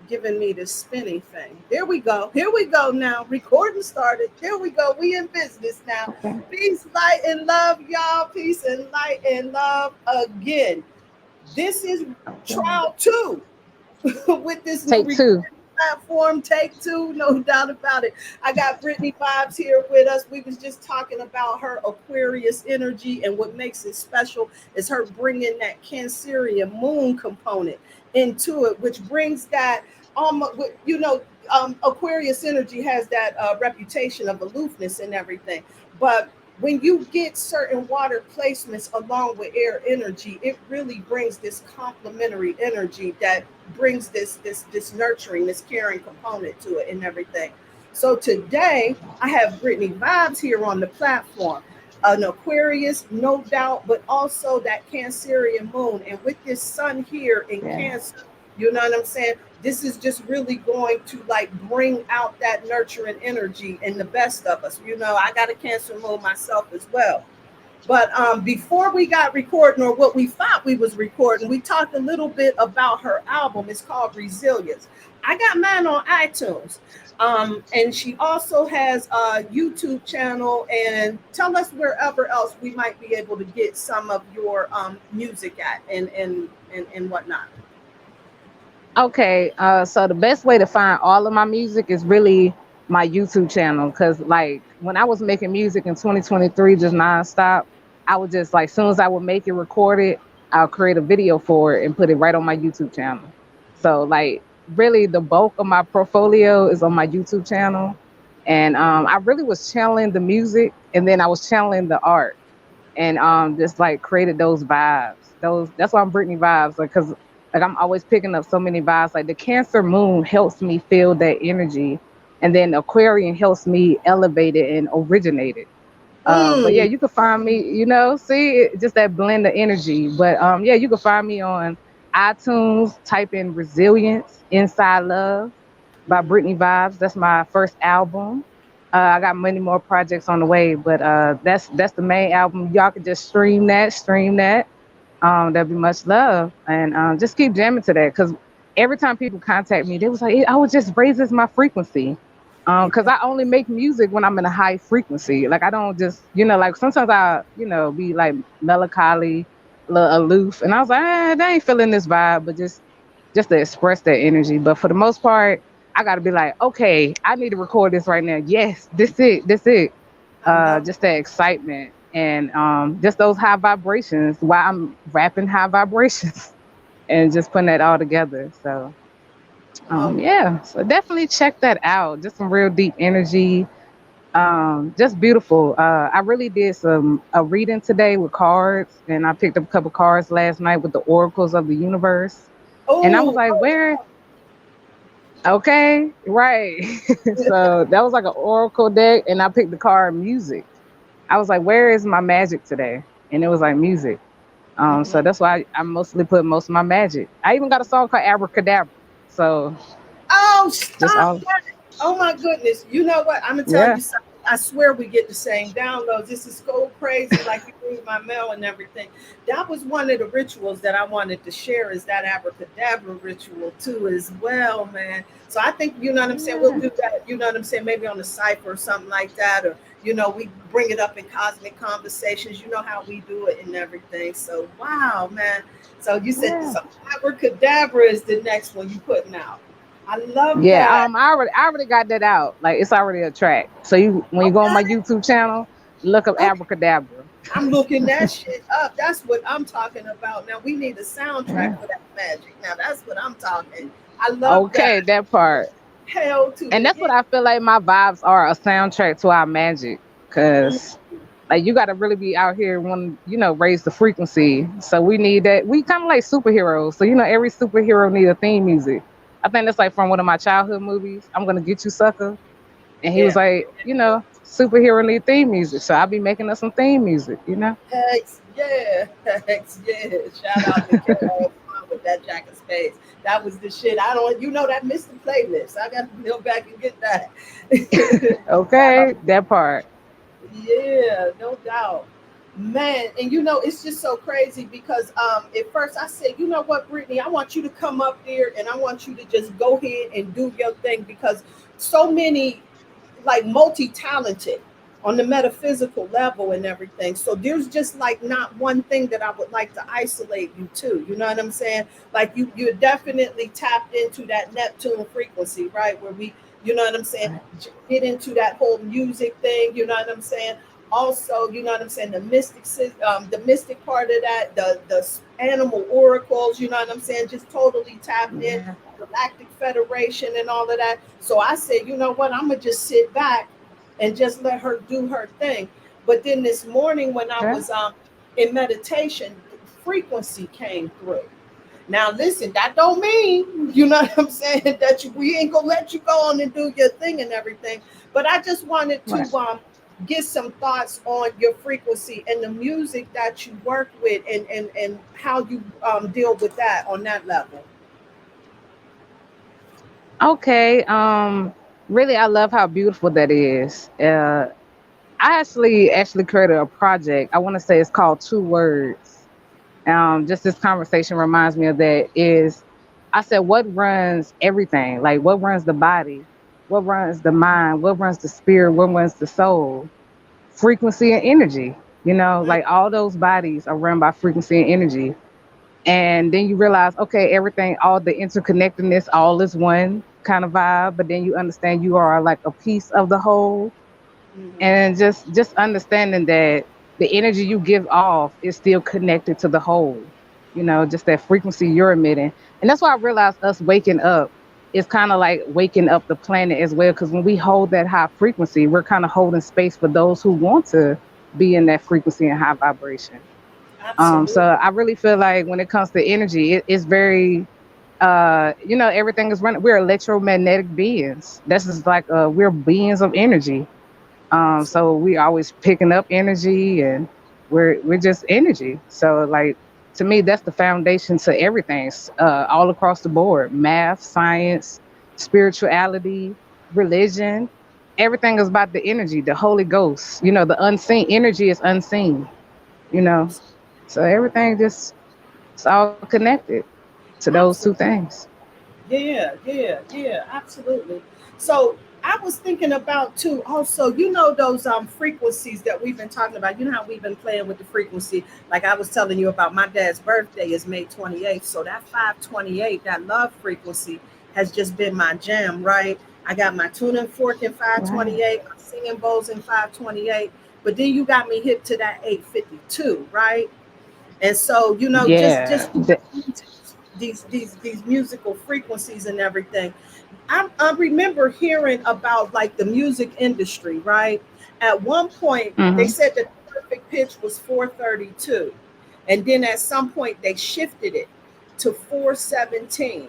giving me this spinny thing. There we go. Here we go now. Recording started. Here we go. We in business now. Okay. Peace, light, and love, y'all. Peace and light and love again. This is trial two with this new Take two. platform. Take two, no doubt about it. I got Brittany Vibes here with us. We was just talking about her Aquarius energy, and what makes it special is her bringing that Cancerian moon component into it, which brings that you know, Aquarius energy has that reputation of aloofness and everything, but when you get certain water placements along with air energy, it really brings this complementary energy that brings this nurturing, this caring component to it and everything. So today I have Brittany Vibes here on the platform. An Aquarius, no doubt, but also that Cancerian moon. And with this sun here in Yeah. Cancer, you know what I'm saying? This is just really going to like bring out that nurturing energy in the best of us. You know, I got a Cancer moon myself as well. But before we got recording, or what we thought we was recording, we talked a little bit about her album. It's called Resilience. I got mine on iTunes. And she also has a YouTube channel. And tell us wherever else we might be able to get some of your music at and whatnot. Okay, so the best way to find all of my music is really my YouTube channel. Cause like when I was making music in 2023, just nonstop, I would just like, soon as I would make it, record it, I'll create a video for it and put it right on my YouTube channel. So like really the bulk of my portfolio is on my YouTube channel. And I really was channeling the music, and then I was channeling the art, and just like created those vibes. Those That's why I'm Brittany Vibes, like, cause like I'm always picking up so many vibes. Like the Cancer Moon helps me feel that energy, and then Aquarian helps me elevate it and originate it. But yeah, Mm. you can find me. See, just that blend of energy. But yeah, you can find me on iTunes. Type in "Resilience Inside Love" by Brittany Vibes. That's my first album. I got many more projects on the way, but that's the main album. Y'all can just stream that. There'll be much love, and just keep jamming to that. Because every time people contact me, they was like, "I was just raises my frequency." Because I only make music when I'm in a high frequency. Like I don't just, like sometimes I, be like melancholy, a little aloof, and I was like, they ain't feeling this vibe, but just to express that energy. But for the most part, I got to be like, okay, I need to record this right now. Yes, this it. I love Just that excitement, and just those high vibrations while I'm rapping high vibrations and just putting that all together. So oh, yeah, so definitely check that out. Just some real deep energy. Just beautiful. I really did some a reading today with cards, and I picked up a couple cards last night with the oracles of the universe, and I was oh, like, where? Okay, right. So that was like an oracle deck, and I picked the card music. I was like, where is my magic today? And it was like music. So that's why I mostly put most of my magic. I even got a song called Abracadabra. So oh, just stop all, that. Oh my goodness. You know what? I'm gonna tell yeah, you something. I swear we get the same downloads. This is so crazy, like you read my mail and everything. That was one of the rituals that I wanted to share, is that abracadabra ritual too, as well, man. So I think, you know what I'm saying, we'll yeah, do that, you know what I'm saying, maybe on the cipher or something like that, or we bring it up in cosmic conversations, you know how we do it and everything. So wow, man. So you said yeah. so abracadabra is the next one you putting out. I love Yeah, that. I already got that out. Like it's already a track. So when you go on my Okay. YouTube channel, look up Okay. Abracadabra. I'm looking that shit up. That's what I'm talking about. Now we need a soundtrack Yeah. for that magic. Now that's what I'm talking. I love Okay, that. that part. Hell to And the that's what yeah. I feel like my vibes are a soundtrack to our magic. Cause like you gotta really be out here when raise the frequency. So we need that. We kind of like superheroes. So every superhero need a theme music. I think that's like from one of my childhood movies. I'm gonna get you, sucker. And he was Yeah. like, superhero need theme music. So I'll be making us some theme music. Hex, yeah. Hex, yeah. Shout out to Carol with that Jack of Spades. That was the shit. I don't, that missed the playlist. I got to go back and get that. Wow. Okay, that part. Yeah, no doubt. Man, and it's just so crazy because at first I said, you know what, Brittany, I want you to come up there and I want you to just go ahead and do your thing because so many like multi-talented on the metaphysical level and everything. So there's just like not one thing that I would like to isolate you to. You know what I'm saying? Like you're definitely tapped into that Neptune frequency, right? Where we, you know what I'm saying, Right. get into that whole music thing, you know what I'm saying? Also, you know what I'm saying, the mystic part of that, the animal oracles, you know what I'm saying, just totally tapped in, Yeah. Galactic Federation and all of that. So I said, you know what, I'm gonna just sit back and just let her do her thing. But then this morning when I Yeah. was in meditation, frequency came through. Now listen, that don't mean, you know what I'm saying, that we ain't gonna let you go on and do your thing and everything. But I just wanted to Right. get some thoughts on your frequency and the music that you work with, and how you deal with that on that level. Okay. Really, I love how beautiful that is. I actually created a project. I want to say it's called Two Words. Just this conversation reminds me of that. Is I said, what runs everything? Like, what runs the body? What runs the mind? What runs the spirit? What runs the soul? Frequency and energy. Mm, Like all those bodies are run by frequency and energy. And then you realize, okay, everything, all the interconnectedness, all is one kind of vibe. But then you understand you are like a piece of the whole, mhm. and just understanding that the energy you give off is still connected to the whole, just that frequency you're emitting. And that's why I realized us waking up is kind of like waking up the planet as well, because when we hold that high frequency, we're kind of holding space for those who want to be in that frequency and high vibration. So Absolutely. I really feel like when it comes to energy, it's very everything is running. We're electromagnetic beings. That's just like we're beings of energy. Absolutely. So we always picking up energy, and we're just energy. So like, to me, that's the foundation to everything, all across the board: math, science, spirituality, religion. Everything is about the energy, the Holy Ghost. The unseen energy is unseen. You know, so everything just, it's all connected to those two Absolutely. things. Yeah, yeah, yeah, absolutely. So I was thinking about too, also, those frequencies that we've been talking about. You know how we've been playing with the frequency. Like I was telling you about my dad's birthday is May 28th. So that 528, that love frequency has just been my jam, right? I got my tuning fork in Right. 528, my singing bowls in 528. But then you got me hip to that 852, right? And so, just Yeah. these musical frequencies and everything. I remember hearing about like the music industry, right? At one point, they Hmm. said that the perfect pitch was 432, and then at some point they shifted it to 417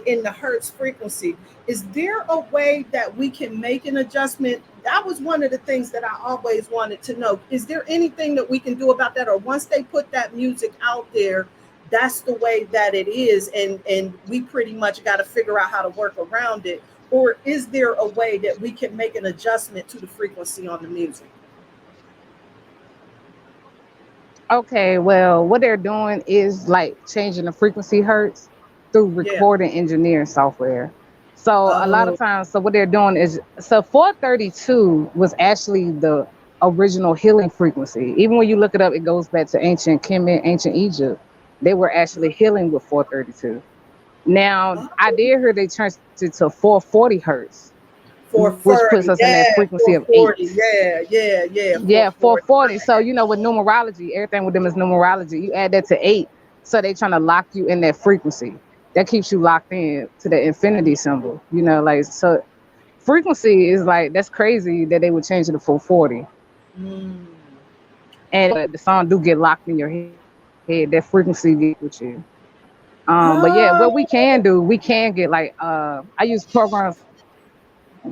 in the hertz frequency. Is there a way that we can make an adjustment? That was one of the things that I always wanted to know. Is there anything that we can do about that? Or once they put that music out there, that's the way that it is, and we pretty much got to figure out how to work around it? Or is there a way that we can make an adjustment to the frequency on the music? Okay, well, what they're doing is like changing the frequency hertz through Yeah. recording engineering software. So a lot of Oh. times, so what they're doing is, so 432 was actually the original healing frequency. Even when you look it up, it goes back to ancient Kemet, ancient Egypt. They were actually healing with 432. Now, I Oh. did hear they changed it to 440 hertz, which puts us in that 440, frequency of yeah, 8. 440, yeah, yeah, yeah, Yeah, 440. 440. So, with numerology, everything with them is numerology. You add that to 8. So they trying to lock you in that frequency. That keeps you locked in to the infinity symbol. Like, so frequency is like, that's crazy that they would change it to 440. Mm. And the song do get locked in your head. That frequency get locked with you. But yeah, what we Oh. can do, we can get like, I use programs.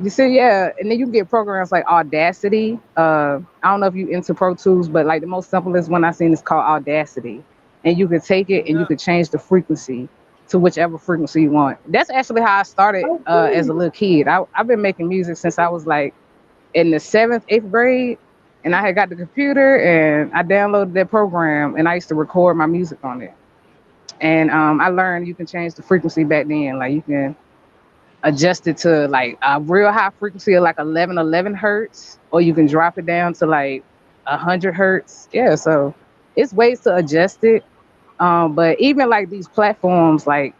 You see, yeah, and then you can get programs like Audacity. I don't know if you into Pro Tools, but like the most simplest one I've seen is called Audacity, and you could take it and you Yeah. could change the frequency to whichever frequency you want. That's actually how I started Oh, as really? a little kid. I've been making music since I was like in the seventh, eighth grade. And I had got the computer and I downloaded that program and I used to record my music on it. And I learned you can change the frequency back then. Like you can adjust it to like a real high frequency of like 1111 hertz, or you can drop it down to like 100 hertz. Yeah, so it's ways to adjust it. But even like these platforms, like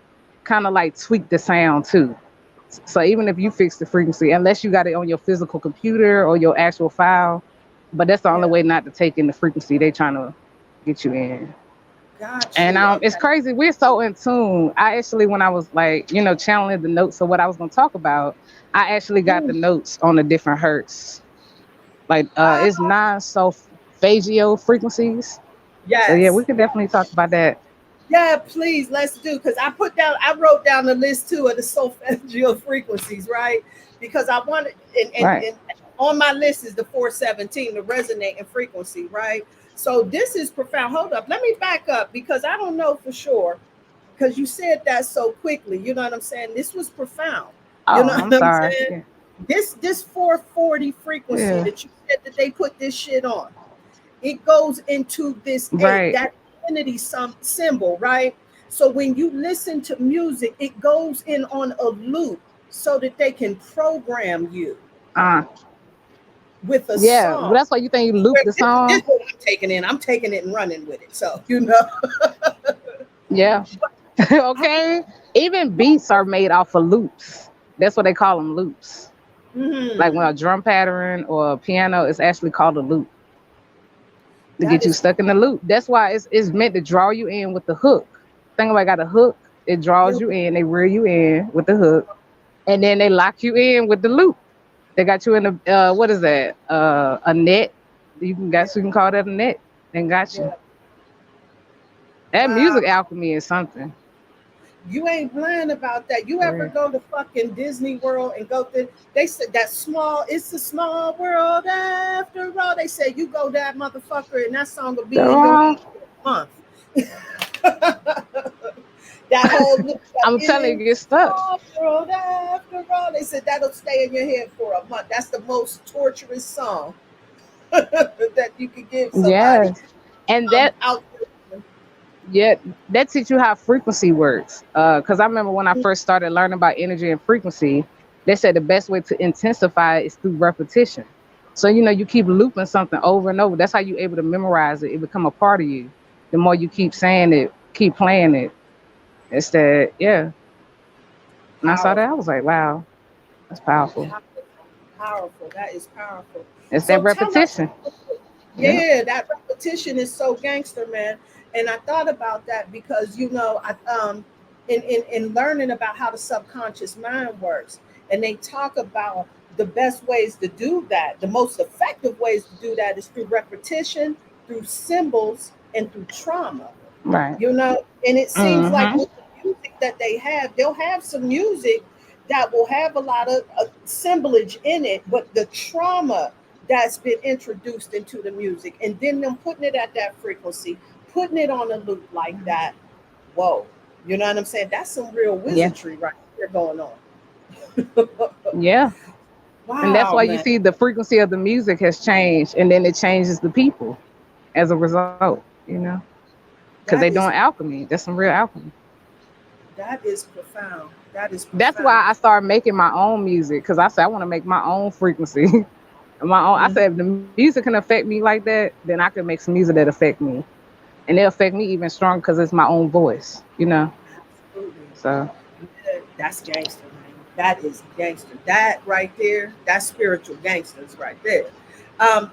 kind of like tweak the sound too. So even if you fix the frequency, unless you got it on your physical computer or your actual file, but that's the only Yeah. way not to take in the frequency they trying to get you in. Got And you. it's Okay. crazy. We're so in tune. I actually, when I was like, channeling the notes of what I was going to talk about, I actually got the Mm. notes on the different hertz. Like, Ah, it's non-solfeggio frequencies. So yeah, we yes. could definitely talk about that. Yeah, please, let's do, because I wrote down the list too of the solfeggio frequencies, right? Because I wanted, Right. and on my list is the 417, the resonating frequency, right? So this is profound. Hold up, let me back up because I don't know for sure, because you said that so quickly. You know what I'm saying? This was profound. You know Oh, I'm what I'm sorry. saying? Yeah. This 440 frequency Yeah. that you said that they put this shit on, it goes into this eight, Right. that infinity symbol, right? So when you listen to music, it goes in on a loop so that they can program you Uh, with a yeah. Well, song. that's why you think you loop the This is song. what I'm taking in. I'm taking it and running with it. So, you know. Yeah. Okay. Even beats are made off of loops. That's what they call them, loops. Like when Mm, a drum pattern or a piano is actually called a loop to that get you is stuck in the loop. That's why it's meant to draw you in with the hook. Think about it, got a hook, it draws you. you in, they reel you in with the hook, and then they lock you in with the loop. They got you in the what is that? A net. You can call that a net. Then got you. Yeah. That Wow. music alchemy is something. You ain't lying about that. You For ever real. go to fucking Disney World and go through? They said that small. It's a small world after all. They said you go that motherfucker and that song will be in your Girl, head for a month. That whole look, that I'm it telling you, is get a stuck. small world after all. They said that'll stay in your head for a month. That's the most torturous song that you could give somebody. Yes. And that Out. Yeah, that teach you how frequency works. Because I remember when I first started learning about energy and frequency, they said the best way to intensify it is through repetition. So you keep looping something over and over. That's how you're able to memorize it. It become a part of you. The more you keep saying it, keep playing it. It's that, yeah. And I saw that, I Powerful, was like, wow, that's powerful. powerful, powerful. That is powerful. It's that So tell us, repetition. Yeah. yeah, that repetition is so gangster, man. And I thought about that because in learning about how the subconscious mind works, and they talk about the best ways to do that. The most effective ways to do that is through repetition, through symbols, and through trauma. Right. And it seems like Mm-hmm. with the music that they have, they'll have some music that will have a lot of assemblage in it, but the trauma that's been introduced into the music and then them putting it at that frequency, putting it on a loop like that, whoa, you know what I'm saying? That's some real Yeah. wizardry right there going on. Yeah. And that's Wow, why you man. see the frequency of the music has changed, and then it changes the people as a result, because they're that doing is alchemy. That's some real alchemy. that is profound. That is That's why profound. I started making my own music, because I said I want to make my own frequency. My own. I Mhm. said if the music can affect me like that, then I can make some music that affect me, and it'll affect me even stronger because it's my own voice. Absolutely. So That's gangster, man. That is gangster. That right there, that's spiritual gangsters right there.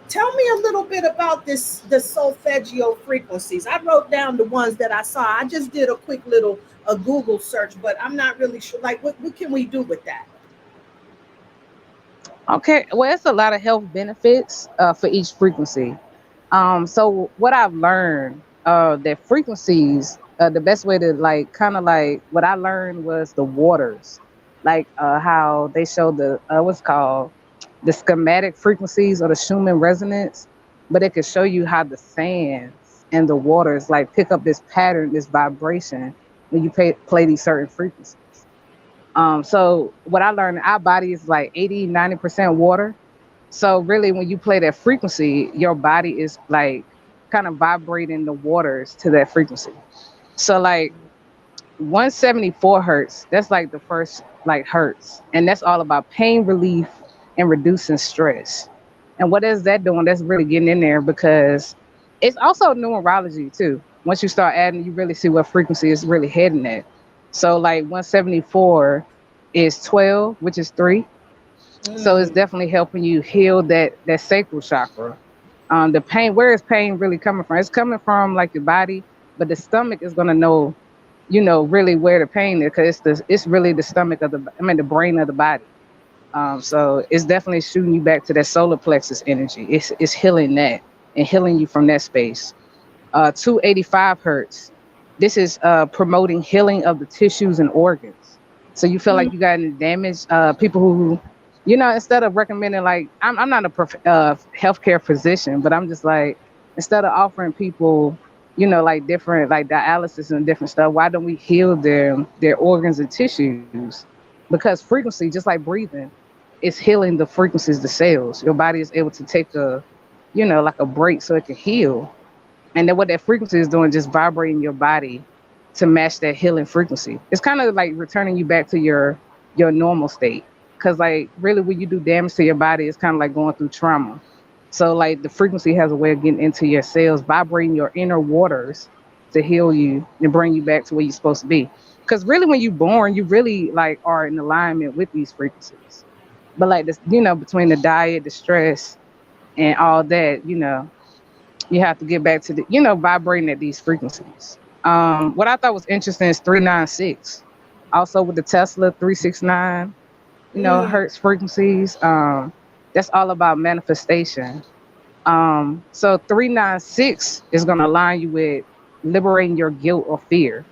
Tell me a little bit about the solfeggio frequencies. I wrote down the ones that I saw. I just did a quick little a Google search, but I'm not really sure. Like, what can we do with that? okay, well, it's a lot of health benefits for each frequency. So what I've learned, that frequencies, the best way to like kind of like what I learned was the waters, like how they show the what's called the schematic frequencies or the Schumann resonance, but it could show you how the sands and the waters like pick up this pattern, this vibration when you play these certain frequencies. So what I learned, our body is like 80, 90% water. So really, when you play that frequency, your body is like kind of vibrating the waters to that frequency. So like 174 hertz, that's like the first like hertz, and that's all about pain relief and reducing stress. And what is that doing? That's really getting in there, because it's also numerology too. Once you start adding, you really see what frequency is really heading at. So like 174 is 12, which is 3. So it's Mm, definitely helping you heal that sacral chakra. The pain, where is pain really coming from? It's coming from like your body, but the stomach is gonna know, really where the pain is, because it's really the stomach of the brain of the body. So it's definitely shooting you back to that solar plexus energy. It's healing that and healing you from that space. 285 hertz. This is promoting healing of the tissues and organs. So you feel mm, like you got any damage. People who, instead of recommending, like, I'm not a healthcare physician, but I'm just like, instead of offering people, like different, like dialysis and different stuff, why don't we heal their organs and tissues? Because frequency, just like breathing, is healing the frequencies, the cells. Your body is able to take like a break so it can heal, and then what that frequency is doing, just vibrating your body to match that healing frequency. It's kind of like returning you back to your normal state. Cause like really when you do damage to your body, it's kind of like going through trauma. So like the frequency has a way of getting into your cells, vibrating your inner waters to heal you and bring you back to where you're supposed to be. Cause really when you're born, you really like are in alignment with these frequencies. But like this, between the diet, the stress, and all that, you have to get back to vibrating at these frequencies. What I thought was interesting is 396, also with the Tesla 369, mm, hertz frequencies. That's all about manifestation. So 396 is going to align you with liberating your guilt or fear.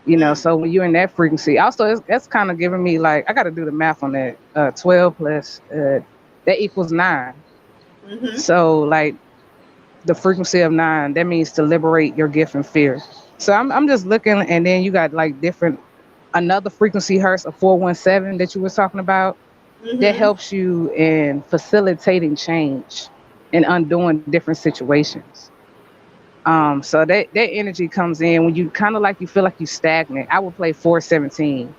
mm, So when you're in that frequency, also that's kind of giving me like, I got to do the math on that. 12 plus that equals 9. mm-hmm. So like the frequency of 9, that means to liberate your gift and fear. So I'm just looking, and then you got like different, another frequency hertz of 417 that you were talking about, that Mm-hmm. helps you in facilitating change and undoing different situations. So that energy comes in when you kind of like, you feel like you stagnant. I would play 417,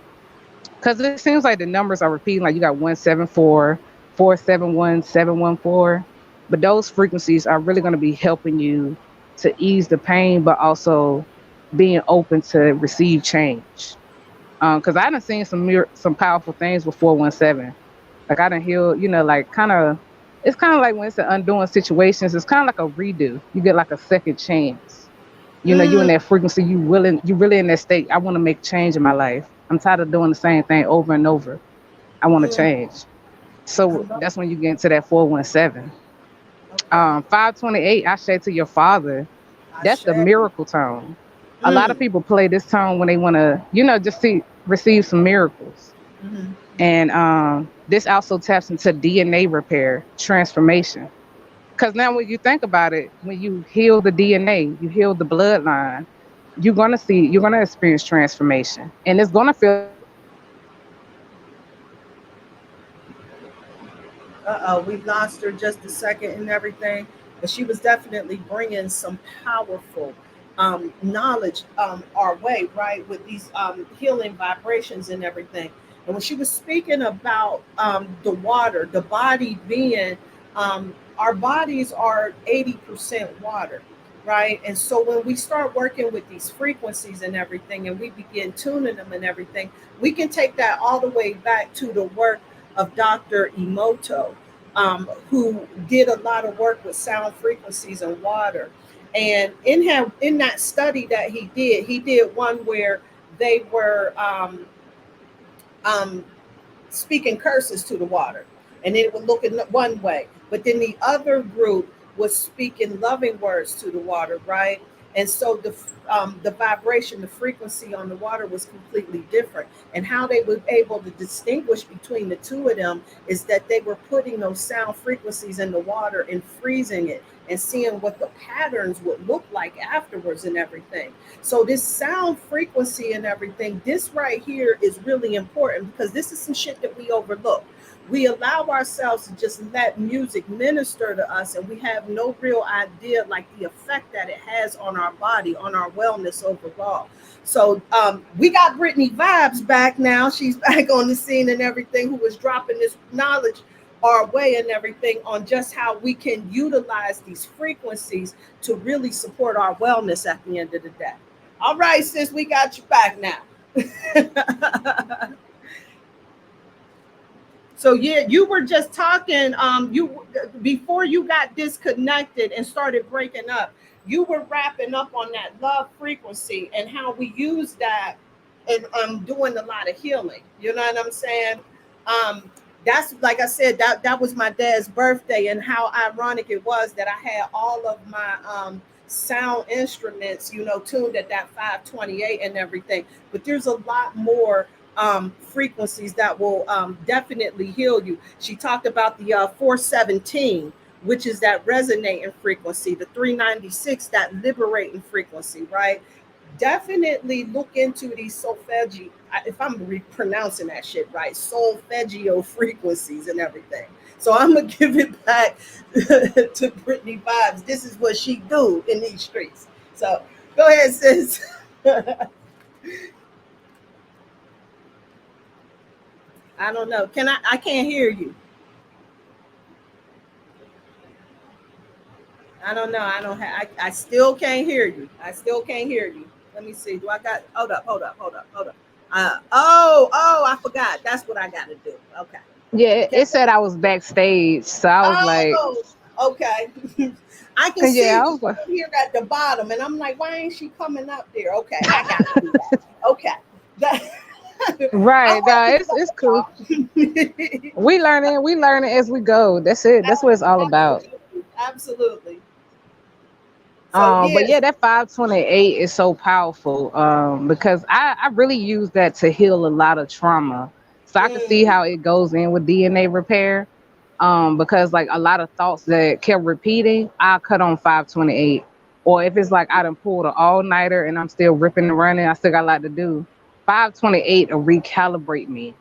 because it seems like the numbers are repeating. Like you got 174, 471, 714, but those frequencies are really going to be helping you to ease the pain, but also being open to receive change. Because I done seen some powerful things with 417. Like I done heal, like kind of. It's kind of like when it's an undoing situations. It's kind of like a redo. You get like a second chance. You in Mm, that frequency. You really in that state. I want to make change in my life. I'm tired of doing the same thing over and over. I want to mm. change. I So love. that's when you get into that 417. Okay. 528, I say to your father, that's the Ashe. miracle tone. A lot of Mm, people play this tone when they want to, just receive some miracles. mm-hmm. And this also taps into DNA repair, transformation. Because now when you think about it, when you heal the DNA, you heal the bloodline, you're gonna experience transformation, and it's gonna feel like you're healing from the inside out. Uh-oh, we lost her just a second and everything, but she was definitely bringing some powerful knowledge our way, right, with these healing vibrations and everything. And when she was speaking about the water, the body being, our bodies are 80% water, right? And so when we start working with these frequencies and everything, and we begin tuning them and everything, we can take that all the way back to the work of Dr. Emoto, who did a lot of work with sound frequencies and water. And in that study that he did one where they were um, speaking curses to the water, and it would look in one way, but then the other group was speaking loving words to the water, right? And so the vibration, the frequency on the water was completely different. And how they were able to distinguish between the two of them is that they were putting those sound frequencies in the water and freezing it and seeing what the patterns would look like afterwards and everything. So this sound frequency and everything, this right here is really important because this is some shit that we overlook. We allow ourselves to just let music minister to us, and we have no real idea like the effect that it has on our body, on our wellness overall. So we got Brittany Vibes back now. She's back on the scene and everything, who is dropping this knowledge our way and everything on just how we can utilize these frequencies to really support our wellness at the end of the day. All right, sis, we got you back now. So yeah, you were just talking. You before you got disconnected and started breaking up, you were wrapping up on that love frequency and how we use that, and doing a lot of healing. You know what I'm saying? Um, that's like I said, that was my dad's birthday, and how ironic it was that I had all of my sound instruments, tuned at that 528 and everything. But there's a lot more frequencies that will definitely heal you. She talked about the 417, which is that resonating frequency, the 396, that liberating frequency, right? Definitely look into these solfeggio, if I'm pronouncing that shit right, solfeggio frequencies and everything. So I'm gonna give it back to Brittany Vibes. This is what she do in these streets. So go ahead, sis. I don't know. I can't hear you. I don't know. I don't have. I still can't hear you. I still can't hear you. Let me see. Do I got? Hold up. I forgot. That's what I got to do. Okay. Yeah, Okay. it said I was backstage, so I was like, Oh, okay. I can see yeah, I you was like, here at the bottom, and I'm like, why ain't she coming up there? Okay, I got to do that. Okay. That, I right, nah, wasn't it's cool. y'all. We learning as we go. That's it. That's what it's all about. Absolutely. Absolutely. So But yes. yeah, that 528 is so powerful. Because I really use that to heal a lot of trauma. So I can see Mm, how it goes in with DNA repair. Because like a lot of thoughts that kept repeating, I cut on 528. Or if it's like I done pulled an all nighter and I'm still ripping and running, I still got a lot to do. 528 will recalibrate me.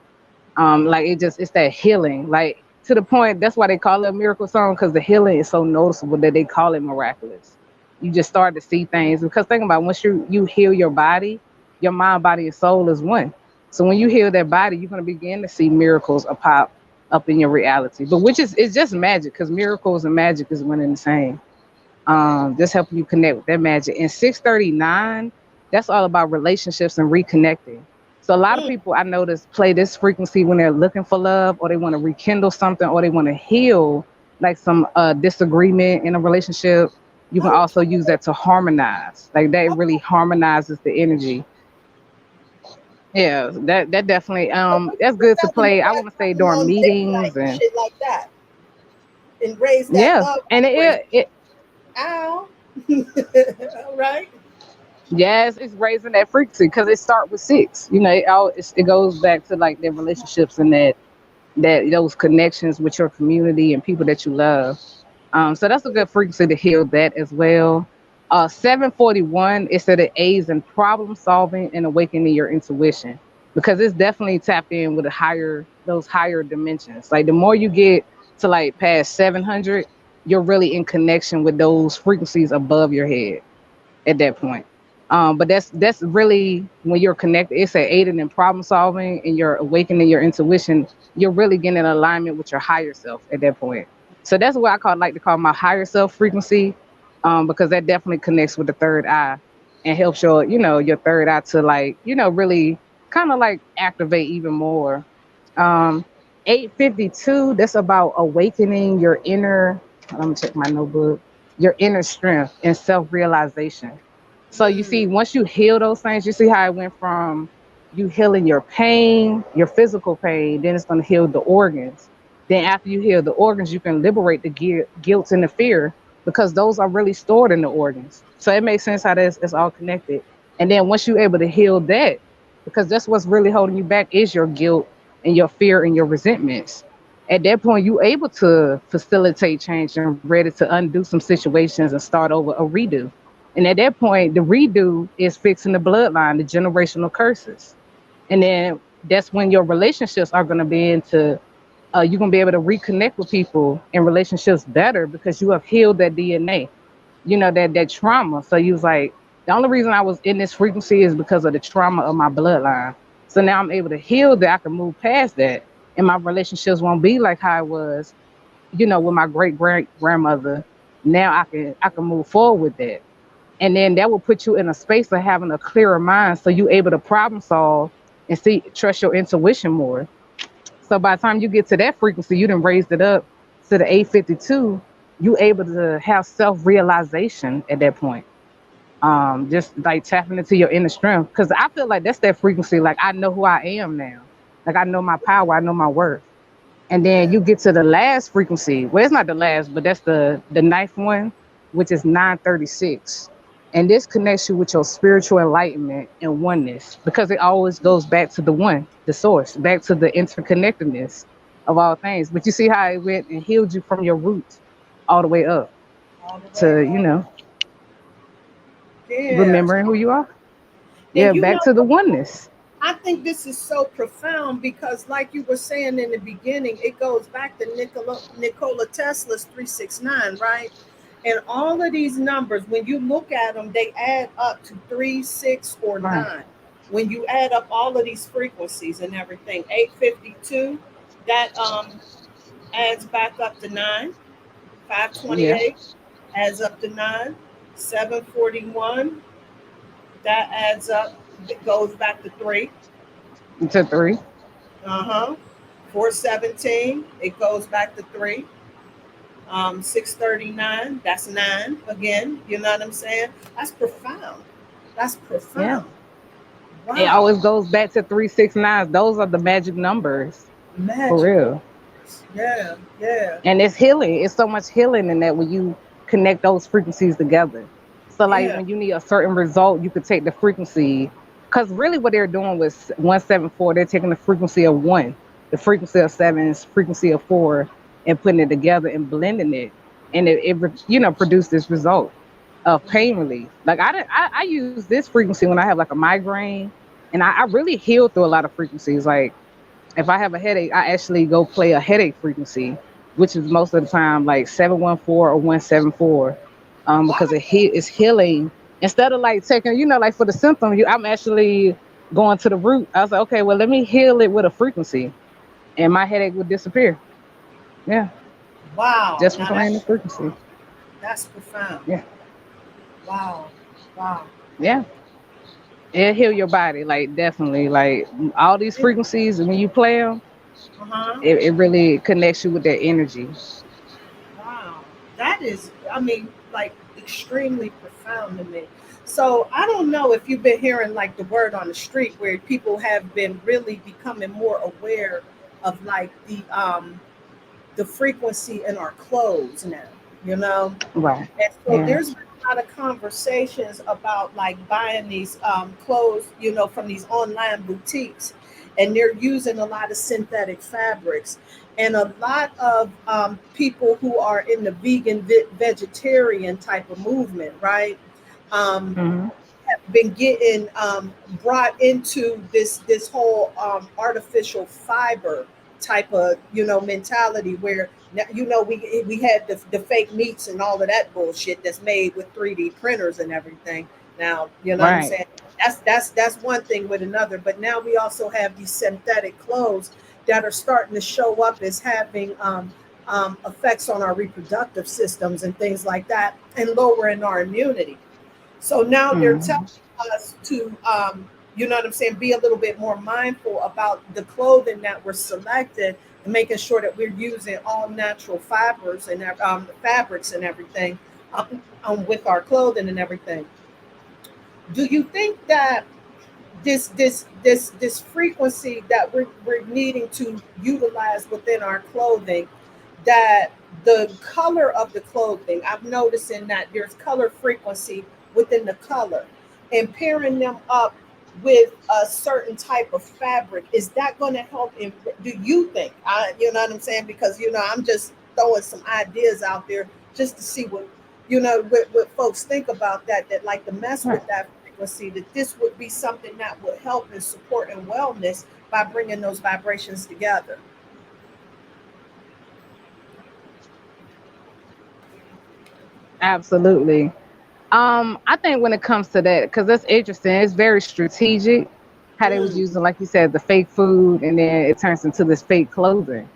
Like it's that healing. Like to the point, that's why they call it a miracle song, because the healing is so noticeable that they call it miraculous. You just start to see things, because think about, once you heal your body, your mind, body, and soul is one. So when you heal that body, you're gonna begin to see miracles pop up in your reality. But which is, it's just magic, because miracles and magic is one and the same. Just helping you connect with that magic. And 639, that's all about relationships and reconnecting. So a lot of mm, people I notice play this frequency when they're looking for love, or they want to rekindle something, or they want to heal like some disagreement in a relationship. You can also use okay. that to harmonize. Like that really harmonizes the energy. Yeah, that definitely So what that's you good to got when you play. I got want to say time during on date meetings night and and shit like that, and raise that yeah, love and vibration? it Ow. All right. yes, it's raising that frequency, because it start with six. It goes back to like their relationships and that those connections with your community and people that you love. So that's a good frequency to heal that as well. 741 is that it aids in problem solving and awakening your intuition, because it's definitely tapped in with those higher dimensions. Like the more you get to like past 700, you're really in connection with those frequencies above your head at that point. But that's really when you're connected. It's a aiding in problem solving and you're awakening your intuition. You're really getting in alignment with your higher self at that point. So that's what like to call my higher self frequency, because that definitely connects with the third eye and helps your third eye to like really kind of like activate even more. Um, 852, that's about awakening your inner. Let me check my notebook. Your inner strength and self realization. So you see, Mm, once you heal those things, you see how it went from you healing your pain, your physical pain, then it's going to heal the organs. Then after you heal the organs, you can liberate the guilt and the fear. because those are really stored in the organs. So it makes sense how it's all connected. And then once you're able to heal that, because that's what's really holding you back is your guilt and your fear and your resentments. At that point, you're able to facilitate change and ready to undo some situations and start over a redo. And at that point, the redo is fixing the bloodline, the generational curses. And then that's when your relationships are going to be into you're gonna be able to reconnect with people in relationships better because you have healed that DNA, that trauma. So you was like, the only reason I was in this frequency is because of the trauma of my bloodline. So now I'm able to heal that. I can move past that, and my relationships won't be like how it was, with my great grandmother. Now I can move forward with that, and then that will put you in a space of having a clearer mind, so you able to problem solve and trust your intuition more. So by the time you get to that frequency, you done raised it up to the 852. You able to have self realization at that point. Just like tapping into your inner strength, because I feel like that's that frequency. Like I know who I am now. Like I know my power. I know my worth. And then Yeah. you get to the last frequency. Well, it's not the last, but that's the ninth one, which is 936. And this connects you with your spiritual enlightenment and oneness, because it always goes back to the one, the source, back to the interconnectedness of all things. But you see how it went and healed you from your roots all the way up All the way to, up. Yeah. remembering who you are. Yeah, And you back know, to the oneness. I think this is so profound because, like you were saying in the beginning, it goes back to Nikola Tesla's 369, right? And all of these numbers, when you look at them, they add up to 3, 6, or Right. 9. When you add up all of these frequencies and everything, 852, that adds back up to 9. Yeah. 528 adds up to 9. 741, that adds up, it goes back to 3. To three. Uh-huh. 417, it goes back to 3. 639, that's 9 again. You know what I'm saying? That's profound. That's Yeah. profound. It Wow. always goes back to 369. Those are the magic numbers. For Magical. real. Yeah, yeah, And it's healing. It's so much healing in that when you connect those frequencies together. So like yeah. when you need a certain result, you could take the frequency. Because really what they're doing with 174, they're taking the frequency of one, the frequency of seven, frequency of four, and putting it together and blending it. And it produced this result of pain relief. Like I use this frequency when I have like a migraine, and I really heal through a lot of frequencies. Like if I have a headache, I actually go play a headache frequency, which is most of the time like 714 or 174, because it's healing. Instead of like taking, like for the symptom, I'm actually going to the root. I was like, okay, well, let me heal it with a frequency, and my headache would disappear. Yeah, Wow. just from Now playing the frequency. that's profound. Yeah, Wow. Wow. yeah. It heal your body, like definitely, like all these Yeah. frequencies. When you play them, Uh-huh. it really connects you with that energy. Wow. That is, I mean, like extremely profound to me. So I don't know if you've been hearing like the word on the street where people have been really becoming more aware of like the frequency in our clothes now, you know? Right. And so Yeah. there's been a lot of conversations about like buying these clothes, from these online boutiques, and they're using a lot of synthetic fabrics. And a lot of people who are in the vegan, vegetarian type of movement, right? Um, Hmm. been getting brought into this whole artificial fiber type of mentality where now, we had the fake meats and all of that bullshit that's made with 3D printers and everything. Now you know what I'm Right. saying. That's one thing with another, but now we also have these synthetic clothes that are starting to show up as having effects on our reproductive systems and things like that, and lowering our immunity. So now they're telling Hmm. us to, you know what I'm saying, be a little bit more mindful about the clothing that we're selecting and making sure that we're using all natural fibers and fabrics and everything with our clothing and everything. Do you think that this frequency that we're needing to utilize within our clothing, that the color of the clothing, I'm noticing that there's color frequency within the color, and pairing them up with a certain type of fabric, is that going to help in, do you think, you know what I'm saying, because I'm just throwing some ideas out there just to see what what folks think about that like to mess Right. with that frequency, that this would be something that would help and support and wellness by bringing those vibrations together. Absolutely. I think when it comes to that, because that's interesting, it's very strategic how they was Mm, using, like you said, the fake food, and then it turns into this fake clothing.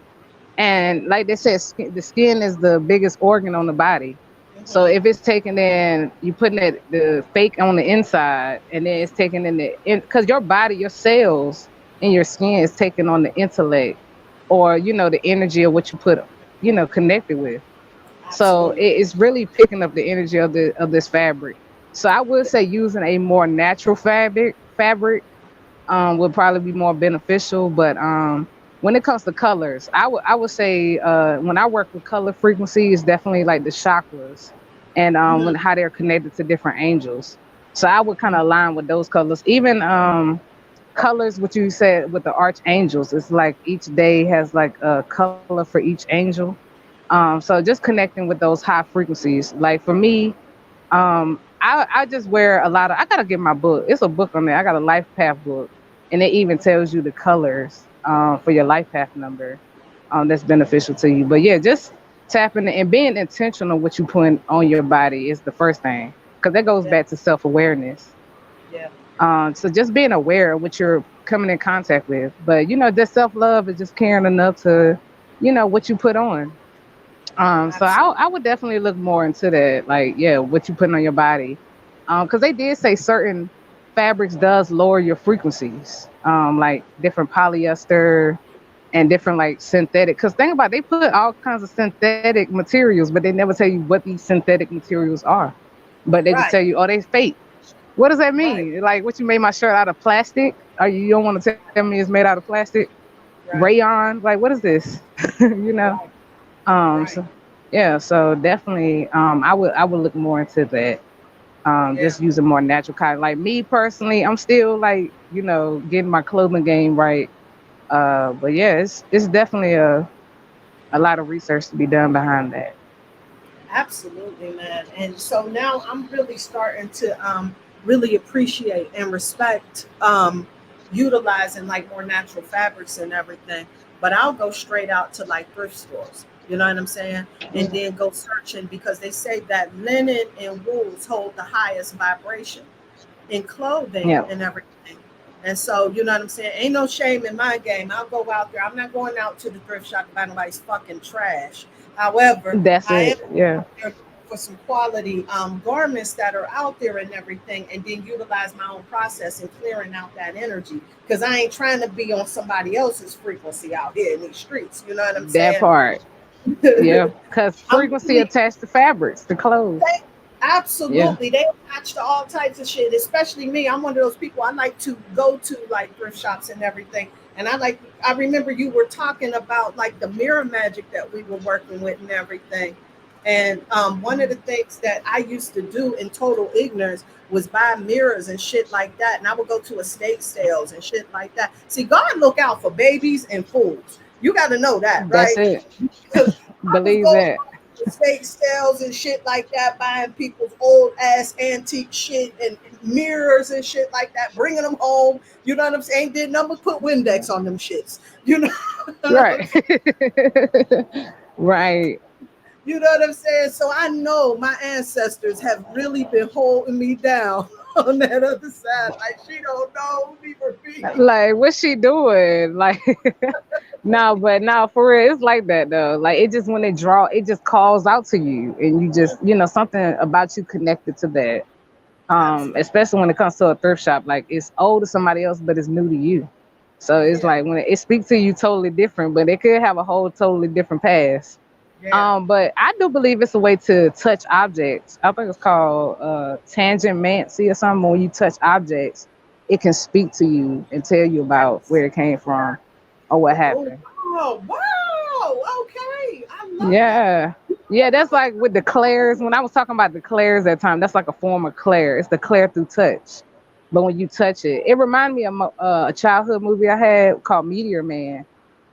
And like they said, the skin is the biggest organ on the body. So mm-hmm. if it's taken in, you putting the fake on the inside, and then it's taken in because your body, your cells in your skin is taking on the intellect, or the energy of what you put, connected with. So Absolutely. it's really picking up the energy of this fabric. So I would say using a more natural fabric would probably be more beneficial. But when it comes to colors, I would say when I work with color frequency, it's definitely like the chakras, and Mm-hmm. when how they're connected to different angels. So I would kind of align with those colors. Even colors, what you said with the archangels, it's like each day has like a color for each angel. So just connecting with those high frequencies. Like for me, I just wear a lot of. I gotta get my book. It's a book on there. I got a life path book, and it even tells you the colors for your life path number. That's beneficial to you. But yeah, just tapping and being intentional what you put on your body is the first thing, because that goes Yeah. back to self awareness. Yeah. So just being aware of what you're coming in contact with. But just self love is just caring enough to, what you put on. So Absolutely. I would definitely look more into that, like, yeah, what you putting on your body. Because they did say certain fabrics does lower your frequencies, like different polyester and different like synthetic. Because think about it, they put all kinds of synthetic materials, but they never tell you what these synthetic materials are. But they just Right. tell you, oh, they fake. What does that Right. mean? Like, what, you made my shirt out of plastic? Or you don't want to tell me it's made out of plastic? Right. Rayon? Like, what is this? you know? Right. Right. So yeah, so definitely, I would look more into that. Yeah. Just using more natural cotton. Like me personally, I'm still like, getting my clothing game right. But yeah, it's definitely a lot of research to be done behind that. Absolutely, man. And so now I'm really starting to really appreciate and respect utilizing like more natural fabrics and everything. But I'll go straight out to like thrift stores. You know what I'm saying? And then go searching because they say that linen and wools hold the highest vibration in clothing Yeah, and everything. And so, you know what I'm saying? Ain't no shame in my game. I'll go out there. I'm not going out to the thrift shop to buy nobody's fucking trash. However, that's I am it. Yeah, there for some quality garments that are out there and everything, and then utilize my own process in clearing out that energy. Because I ain't trying to be on somebody else's frequency out here in these streets. You know what I'm that saying? part. Yeah, because I'm frequency really attached to fabrics, to clothes. they Yeah, absolutely they attach to all types of shit. Especially me, I'm one of those people. I like to go to like thrift shops and everything. And I remember you were talking about like the mirror magic that we were working with and everything. And one of the things that I used to do in total ignorance was buy mirrors and shit like that. And I would go to estate sales and shit like that. See, God look out for babies and fools. You got to know that, that's right? it. Because I was Believe going that. to estate sales and shit like that, buying people's old ass antique shit and mirrors and shit like that, bringing them home. You know what I'm saying? Did number put Windex on them shits. You know, what I'm Right. right. you know what I'm saying? So I know my ancestors have really been holding me down on that other side. Like she don't know me for me. Like, what's she doing? Like, no, but no, for real, it's like that though. Like, it just when it just calls out to you, and you just, something about you connected to that. Absolutely. Especially when it comes to a thrift shop, like it's old to somebody else, but it's new to you. So it's Yeah. like when it speaks to you totally different, but it could have a whole totally different past. Yeah. But I do believe it's a way to touch objects. I think it's called tangent mancy or something. When you touch objects, it can speak to you and tell you about Yes. where it came from or what Oh, happened. wow. Wow. Okay. I love that. Yeah. Yeah, that's like with the clairs. When I was talking about the clairs that time, that's like a form of clair. It's the clair through touch. But when you touch it, it reminded me of a childhood movie I had called Meteor Man.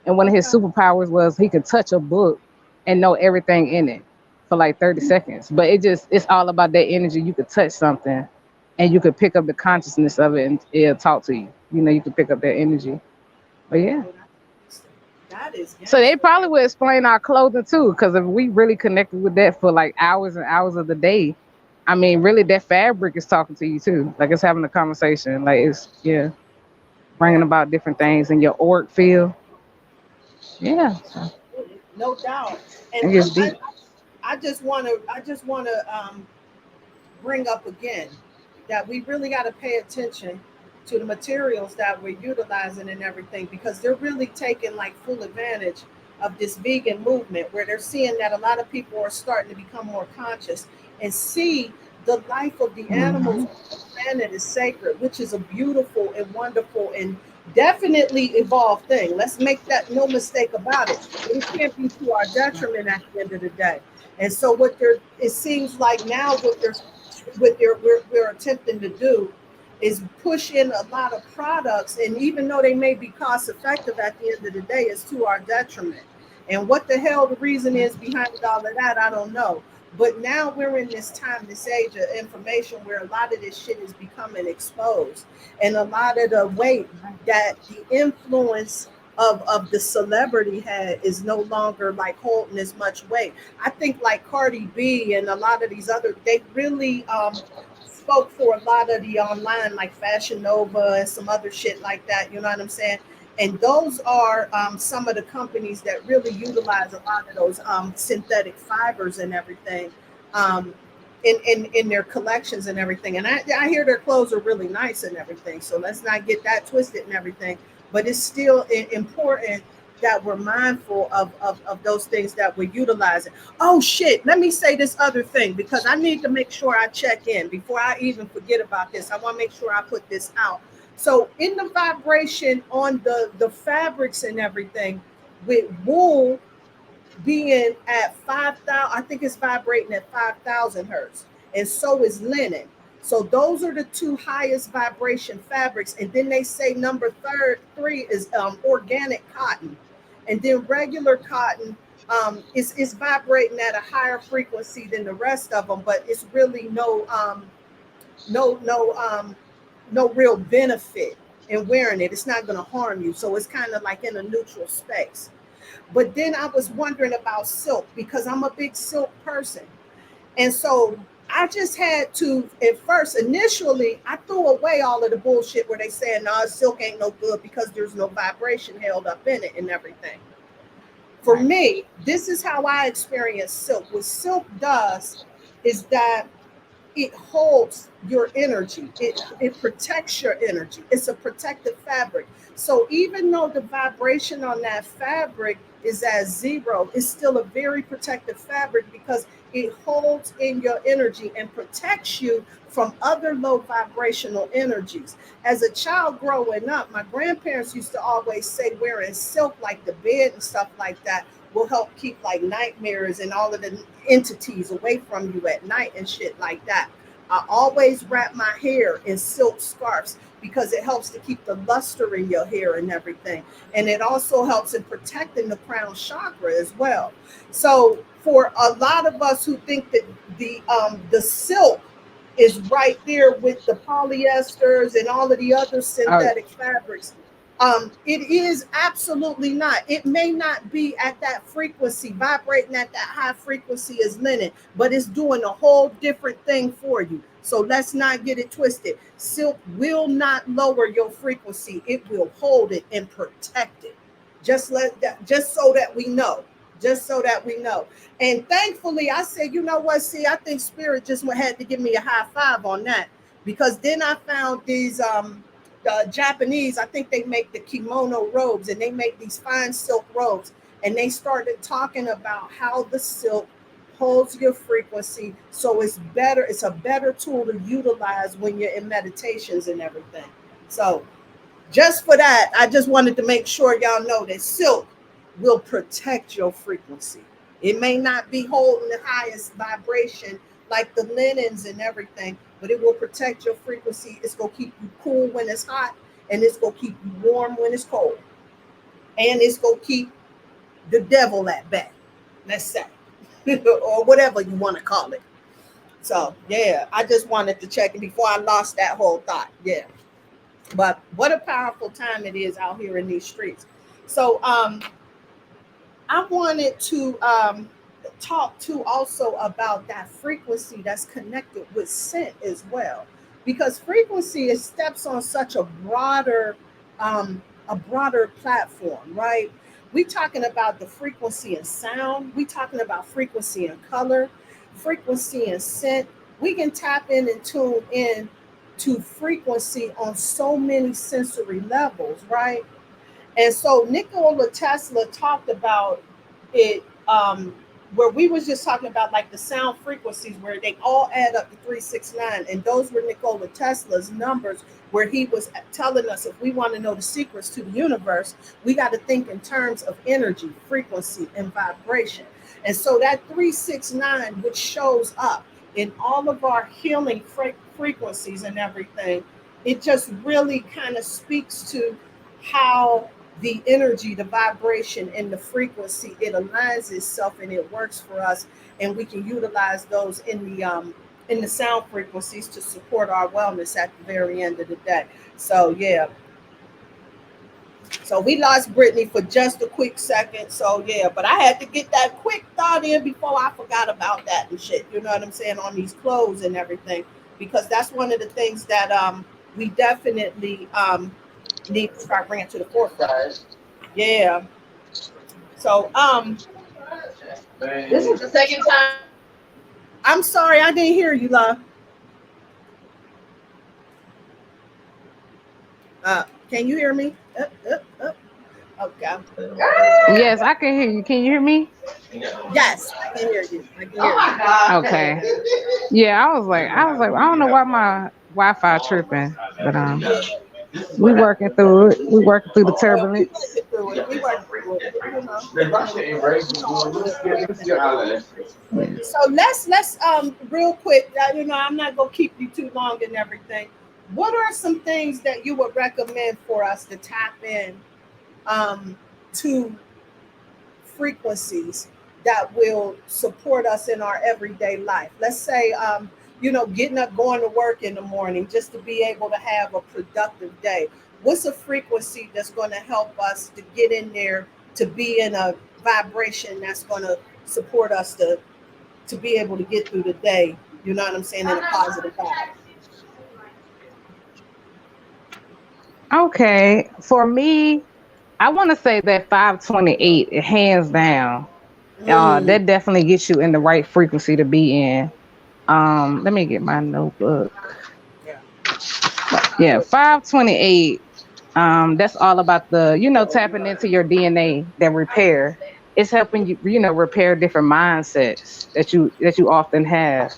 And one of his Okay. superpowers was he could touch a book and know everything in it for like 30 seconds. But it's all about that energy. You could touch something and you could pick up the consciousness of it and it'll talk to you. You know, you could pick up that energy. But yeah. Oh, that's gangster. That is So they gangster. probably would explain our clothing too, because if we really connected with that for like hours and hours of the day, I mean, really that fabric is talking to you too. Like it's having a conversation. Like it's yeah, bringing Yeah, about different things in your auric field. Yeah, so no doubt. And it gets deep. I just want to bring up again that we really got to pay attention to the materials that we're utilizing and everything, because they're really taking like full advantage of this vegan movement, where they're seeing that a lot of people are starting to become more conscious and see the life of the animals Hmm. on the planet is sacred, which is a beautiful and wonderful and definitely evolved thing. Let's make that no mistake about it. But it can't be to our detriment at the end of the day. And so what they're it seems like now we're attempting to do is push in a lot of products, and even though they may be cost effective, at the end of the day it's to our detriment. And what the hell the reason is behind all of that, I don't know. But now we're in this time, this age of information, where a lot of this shit is becoming exposed, and a lot of the weight that the influence of the celebrity had is no longer like holding as much weight. I think like Cardi B and a lot of these other, they really spoke for a lot of the online, like Fashion Nova and some other shit like that. You know what I'm saying? And those are some of the companies that really utilize a lot of those synthetic fibers and everything um, in their collections and everything. And I hear their clothes are really nice and everything. So let's not get that twisted and everything. But it's still important that we're mindful of those things that we're utilizing. Oh shit, let me say this other thing, because I need to make sure I check in before I even forget about this. I want to make sure I put this out. So in the vibration on the fabrics and everything, with wool being at 5,000, I think it's vibrating at 5,000 hertz, and so is linen. So those are the two highest vibration fabrics. And then they say number three is organic cotton, and then regular cotton is vibrating at a higher frequency than the rest of them, but it's really no no no real benefit in wearing it. It's not going to harm you, so it's kind of like in a neutral space. But then I was wondering about silk, because I'm a big silk person. And so I just had to, at first, initially, I threw away all of the bullshit where they saying, no, silk ain't no good because there's no vibration held up in it and everything. For Right. me, this is how I experience silk. What silk does is that it holds your energy. It protects your energy. It's a protective fabric. So even though the vibration on that fabric is at zero, it's still a very protective fabric, because it holds in your energy and protects you from other low vibrational energies. As a child growing up, my grandparents used to always say wearing silk, like the bed and stuff like that, will help keep like nightmares and all of the entities away from you at night and shit like that. I always wrap my hair in silk scarves, because it helps to keep the luster in your hair and everything. And it also helps in protecting the crown chakra as well. So for a lot of us who think that the silk is right there with the polyesters and all of the other Oh, synthetic fabrics, it is absolutely not. It may not be at that frequency, vibrating at that high frequency as linen, but it's doing a whole different thing for you. So let's not get it twisted. Silk will not lower your frequency. It will hold it and protect it. Just so that we know. Just so that we know. And thankfully, I said, you know what? See, I think Spirit just had to give me a high five on that, because then I found these the Japanese, I think they make the kimono robes, and they make these fine silk robes. And they started talking about how the silk holds your frequency. So it's a better tool to utilize when you're in meditations and everything. So just for that, I just wanted to make sure y'all know that silk will protect your frequency. It may not be holding the highest vibration like the linens and everything, but it will protect your frequency. It's going to keep you cool when it's hot, and it's going to keep you warm when it's cold. And it's going to keep the devil at bay, let's say, or whatever you want to call it. So, yeah, I just wanted to check it before I lost that whole thought. Yeah. But what a powerful time it is out here in these streets. So, I wanted to talk to also about that frequency that's connected with scent as well, because frequency is steps on such a broader platform, right? We talking about the frequency and sound. We talking about frequency and color, frequency and scent. We can tap in and tune in to frequency on so many sensory levels, right? And so Nikola Tesla talked about it, where we was just talking about like the sound frequencies where they all add up to 369. And those were Nikola Tesla's numbers, where he was telling us if we want to know the secrets to the universe, we got to think in terms of energy, frequency, and vibration. And so that 369, which shows up in all of our healing frequencies and everything, it just really kind of speaks to how the energy, the vibration, and the frequency, it aligns itself and it works for us, and we can utilize those in the sound frequencies to support our wellness at the very end of the day. So yeah. So we lost Brittany for just a quick second. So yeah, but I had to get that quick thought in before I forgot about that and shit. You know what I'm saying, on these clothes and everything, because that's one of the things that we definitely need to start bringing to the forefront. Yeah. So this is the second time. I'm sorry, I didn't hear you, love. Can you hear me? Okay. Yes, I can hear you. Can you hear me? Yes, I can hear you. I can hear Oh you. Okay. Yeah, I don't know why my Wi-Fi tripping, but we working through it. We working through the Well, we turbulence. working through it. We working through it. You know, it's all good. So let's real quick. You know, I'm not gonna keep you too long and everything. What are some things that you would recommend for us to tap in to frequencies that will support us in our everyday life? Let's say, you know, getting up, going to work in the morning just to be able to have a productive day. What's a frequency that's going to help us to get in there, to be in a vibration that's going to support us to be able to get through the day? You know what I'm saying? In a positive vibe. Okay. For me, I want to say that 528, hands down. Mm, That definitely gets you in the right frequency to be in. Let me get my notebook. yeah. Yeah, 528. That's all about the, tapping into your DNA, that repair. It's helping you, repair different mindsets that you often have.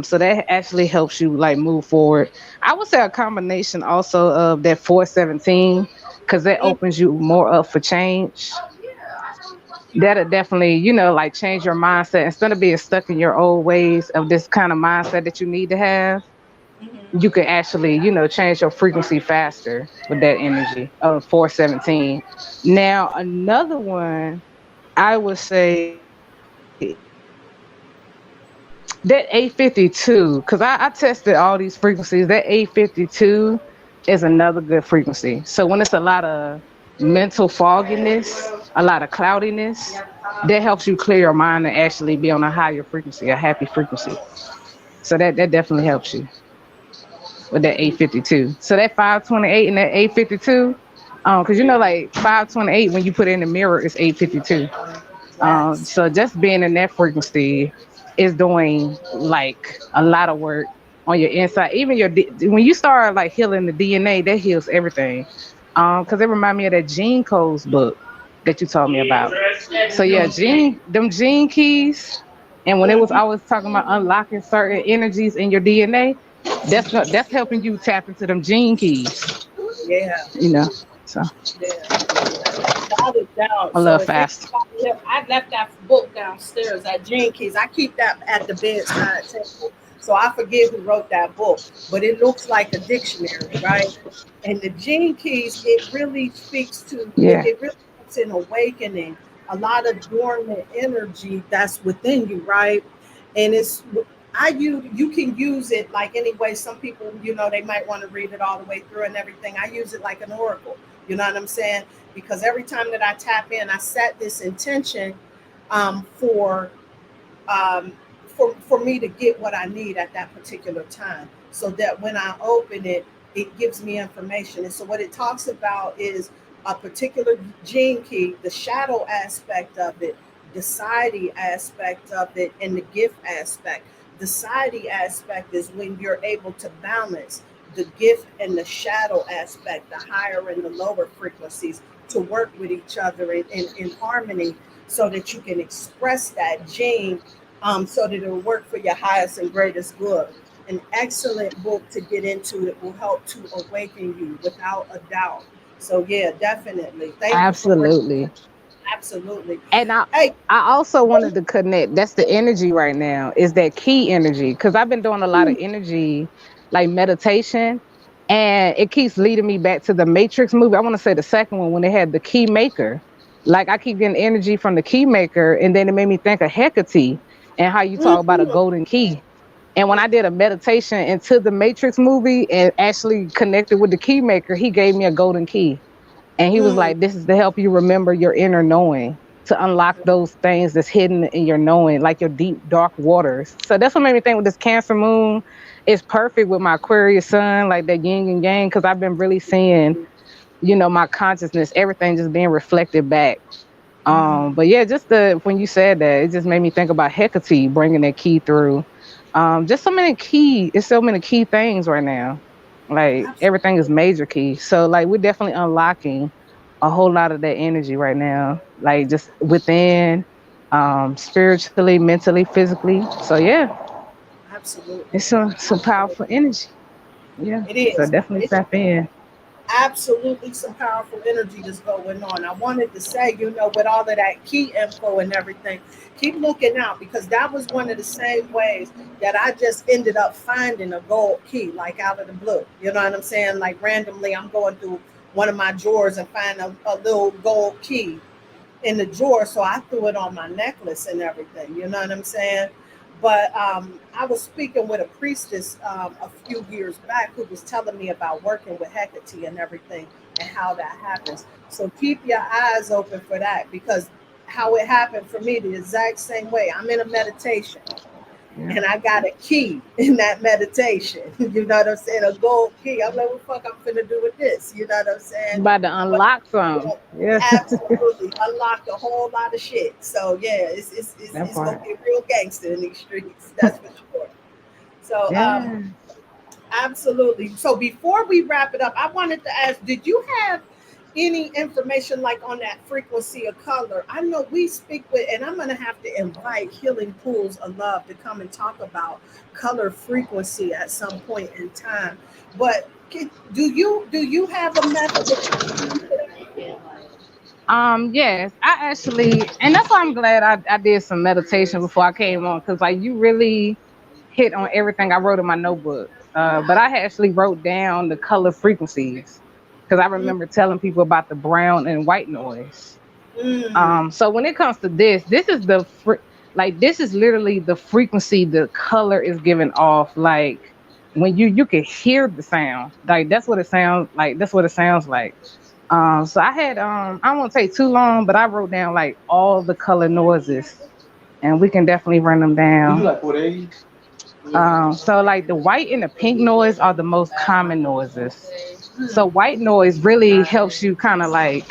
So that actually helps you like move forward. I would say a combination also of that 417, because that Mm, opens you more up for change. That'll definitely, like change your mindset instead of being stuck in your old ways of this kind of mindset that you need to have. mhm. You could actually, change your frequency faster with that energy of 417. Now, another one I would say that 852, because I tested all these frequencies. That 852 is another good frequency. So when it's a lot of mental fogginess, a lot of cloudiness, that helps you clear your mind and actually be on a higher frequency, a happy frequency. So that definitely helps you with that 852. So that 528 and that 852, because like 528, when you put it in the mirror, it's 852. Yes. So just being in that frequency is doing like a lot of work on your inside. Even when you start like healing the DNA, that heals everything. Because it remind me of that gene codes book that you told me about. So yeah, Mhm. them gene keys, and when it was Mhm. always talking about unlocking certain energies in your DNA, that's helping you tap into them gene keys. Yeah. You know, so Yeah. Without a doubt. a So little if fast. Yeah, I left that book downstairs at Gene Keys. I keep that at the bedside table. So I forget who wrote that book, but it looks like a dictionary, right? And the Gene Keys, it really speaks to it, Yeah. it really helps in awakening a lot of dormant energy that's within you, right? And it's you can use it like any way. Some people, they might want to read it all the way through and everything. I use it like an oracle. You know what I'm saying? Because every time that I tap in, I set this intention um, for um, for me to get what I need at that particular time, so that when I open it, it gives me information. And so what it talks about is a particular gene key, the shadow aspect of it, the society aspect of it, and the gift aspect. The society aspect is when you're able to balance the gift and the shadow aspect, the higher and the lower frequencies, to work with each other in harmony, so that you can express that gene, so that it'll work for your highest and greatest good. An excellent book to get into that will help to awaken you without a doubt. So yeah, definitely. Thank you for bringing. Absolutely. Absolutely. And Hey. I also wanted to connect. That's the energy right now. Is that key energy? Because I've been doing a lot of energy, like meditation, and it keeps leading me back to the Matrix movie. I want to say the second one when they had the key maker. Like I keep getting energy from the key maker, and then it made me think of Hecate and how you talk about a Mhm. golden key. And when I did a meditation into the Matrix movie and actually connected with the key maker, he gave me a golden key. And he was Mm. like, this is to help you remember your inner knowing, to unlock those things that's hidden in your knowing, like your deep, dark waters. So that's what made me think with this Cancer moon, it's perfect with my Aquarius sun, like that yin and yang, because I've been really seeing, my consciousness, everything just being reflected back. But yeah, just when you said that, it just made me think about Hecate bringing that key through. Just it's so many key things right now. Like everything is Absolutely. major key. So like we're definitely unlocking a whole lot of that energy right now. Like just within, spiritually, mentally, physically. So yeah, Absolutely. it's some powerful Absolutely. energy. Yeah. It So is. definitely It's tap in. absolutely some powerful energy that's going on. I wanted to say, with all of that key info and everything, keep looking out, because that was one of the same ways that I just ended up finding a gold key, like out of the blue. You know what I'm saying? Like randomly, I'm going through one of my drawers and find a little gold key in the drawer, so I threw it on my necklace and everything. You know what I'm saying? But I was speaking with a priestess a few years back who was telling me about working with Hecate and everything and how that happens. So keep your eyes open for that, because how it happened for me the exact same way. I'm in a meditation Yeah. and I got a key in that meditation. You know what I'm saying? A gold key. I'm like, what the fuck I'm finna do with this? You know what I'm saying? About to But unlock you some. know, Yeah. absolutely unlocked a whole lot of shit. So yeah, That it's gonna part. be real gangster in these streets. That's for sure. So Yeah. absolutely. So before we wrap it up, I wanted to ask, did you have any information like on that frequency of color? I know we speak with, and I'm gonna have to invite Healing Pools of Love to come and talk about color frequency at some point in time. But do you have a method that you can use for that? Yes, I actually, and that's why I'm glad I did some meditation before I came on, because like you really hit on everything I wrote in my notebook. But I actually wrote down the color frequencies because I remember telling people about the brown and white noise. Mm, So when it comes to this is like this is literally the frequency the color is giving off. Like when you can hear the sound, like that's what it sounds like. That's what it sounds like. So I had I won't take too long, but I wrote down like all the color noises, and we can definitely run them down. So like the white and the pink noise are the most common noises. So mm, white noise really helps you kind of like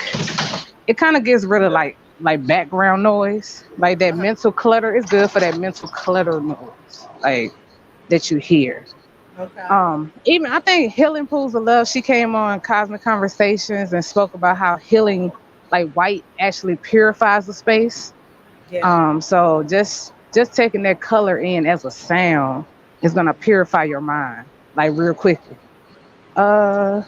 it kind of gets rid of like background noise, like that uh-huh, mental clutter. It's good for that mental clutter noise, like that you hear. okay. Even I think Healing Pools of Love, she came on Cosmic Conversations and spoke about how healing like white actually purifies the space. Yeah. So just taking that color in as a sound is gonna purify your mind like real quickly. Uh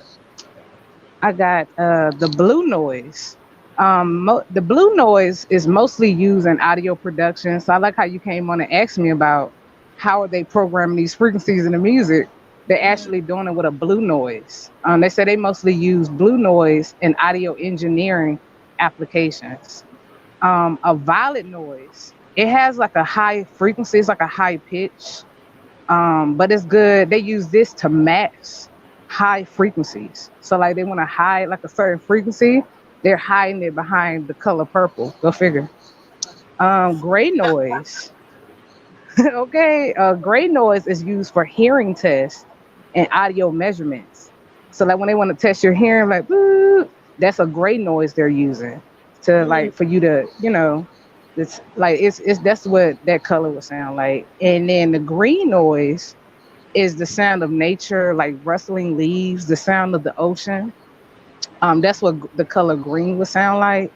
I got the blue noise. The blue noise is mostly used in audio production. So I like how you came on and asked me about how are they programming these frequencies in the music. They're actually doing it with a blue noise. They say they mostly use blue noise in audio engineering applications. A violet noise, it has like a high frequency, it's like a high pitch, but it's good. They use this to match high frequencies. So like they want to hide like a certain frequency, they're hiding it behind the color purple. Go figure. Gray noise. Okay, gray noise is used for hearing tests and audio measurements. So like when they want to test your hearing, like "Boo," that's a gray noise they're using to Mm, like for you to it's like it's that's what that color would sound like. And then the green noise is the sound of nature, like rustling leaves, the sound of the ocean. That's what the color green would sound like.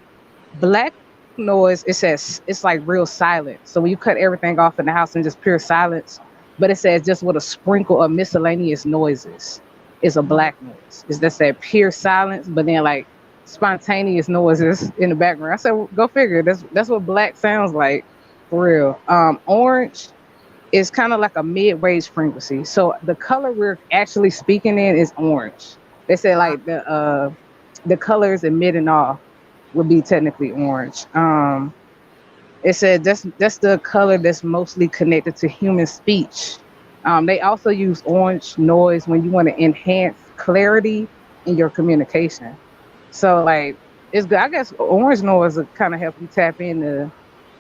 Black noise, it's like real silent. So when you cut everything off in the house and just pure silence, but it says just with a sprinkle of miscellaneous noises, is a black noise. It's just that pure silence, but then like spontaneous noises in the background. I said, well, go figure. That's what black sounds like for real. Orange is kind of like a mid-range frequency. So the color we're actually speaking in is orange. They say wow. like the colors emitting off would be technically orange. It said that's the color that's mostly connected to human speech. They also use orange noise when you want to enhance clarity in your communication. So like it's good. I guess orange noise will kind of help you tap into,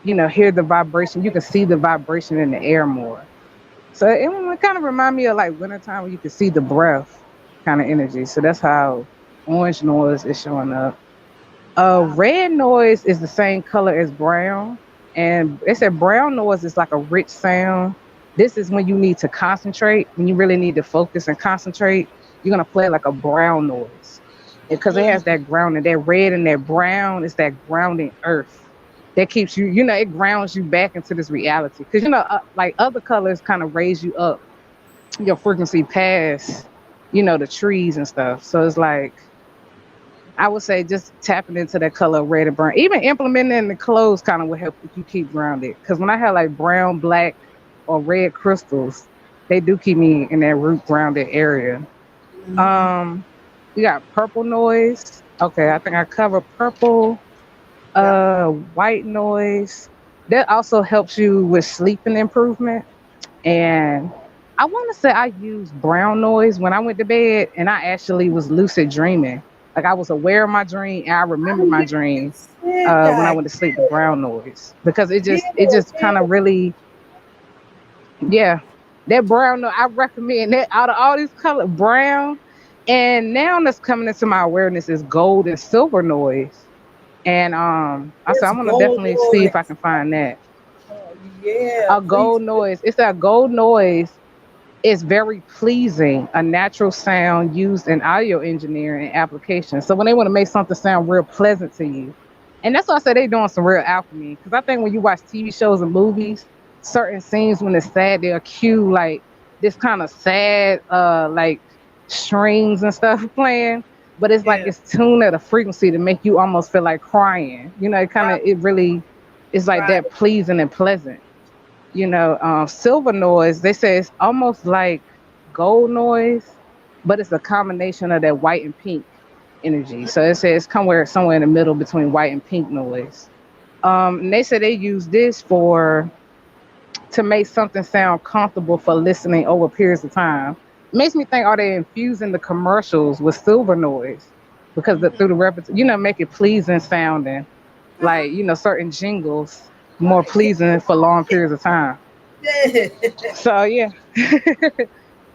hear the vibration. You can see the vibration in the air more. So it kind of remind me of like wintertime where you can see the breath kind of energy. So that's how orange noise is showing up. Wow. Red noise is the same color as brown, and they said brown noise is like a rich sound. This is when you need to concentrate, when you really need to focus and concentrate. You're gonna play like a brown noise because it has Mm, that grounding. That red and that brown is that grounding earth that keeps you. It grounds you back into this reality. Because like other colors kind of raise you up your frequency past, the trees and stuff. So it's like I would say just tapping into that color of red and brown. Even implementing it in the clothes kind of will help you keep grounded. Because when I have like brown, black, or red crystals, they do keep me in that root grounded area. mhm. Um, we got purple noise. Okay, I think I covered purple. Yeah. White noise. That also helps you with sleeping improvement. And I want to say I used brown noise when I went to bed, and I actually was lucid dreaming. Like I was aware of my dream, and I remember Oh my yeah, you dream said when I that. went to sleep. The brown noise because Yeah, it just yeah, kind of really, yeah, that brown noise. I recommend that out of all these colors, brown. And now that's coming into my awareness is gold and silver noise. And I said it's I'm gonna gold definitely see if I noise. can find that. Yeah, A please gold do. noise. It's that gold noise is very pleasing, a natural sound used in audio engineering applications. So when they want to make something sound real pleasant to you, and that's why I say they doing some real alchemy. Because I think when you watch TV shows and movies, certain scenes when it's sad, they'll cue like this kind of sad, like strings and stuff playing. But it's like Yeah. it's tuned at a frequency to make you almost feel like crying. Right, It really is like right. that pleasing and pleasant. Silver noise, they say it's almost like gold noise, but it's a combination of that white and pink energy. So it says somewhere in the middle between white and pink noise. And they say they use this for to make something sound comfortable for listening over periods of time. It makes me think, are they infusing the commercials with silver noise? Because through the repetition, make it pleasing sounding, like, certain jingles more pleasing for long periods of time. Yeah. So yeah.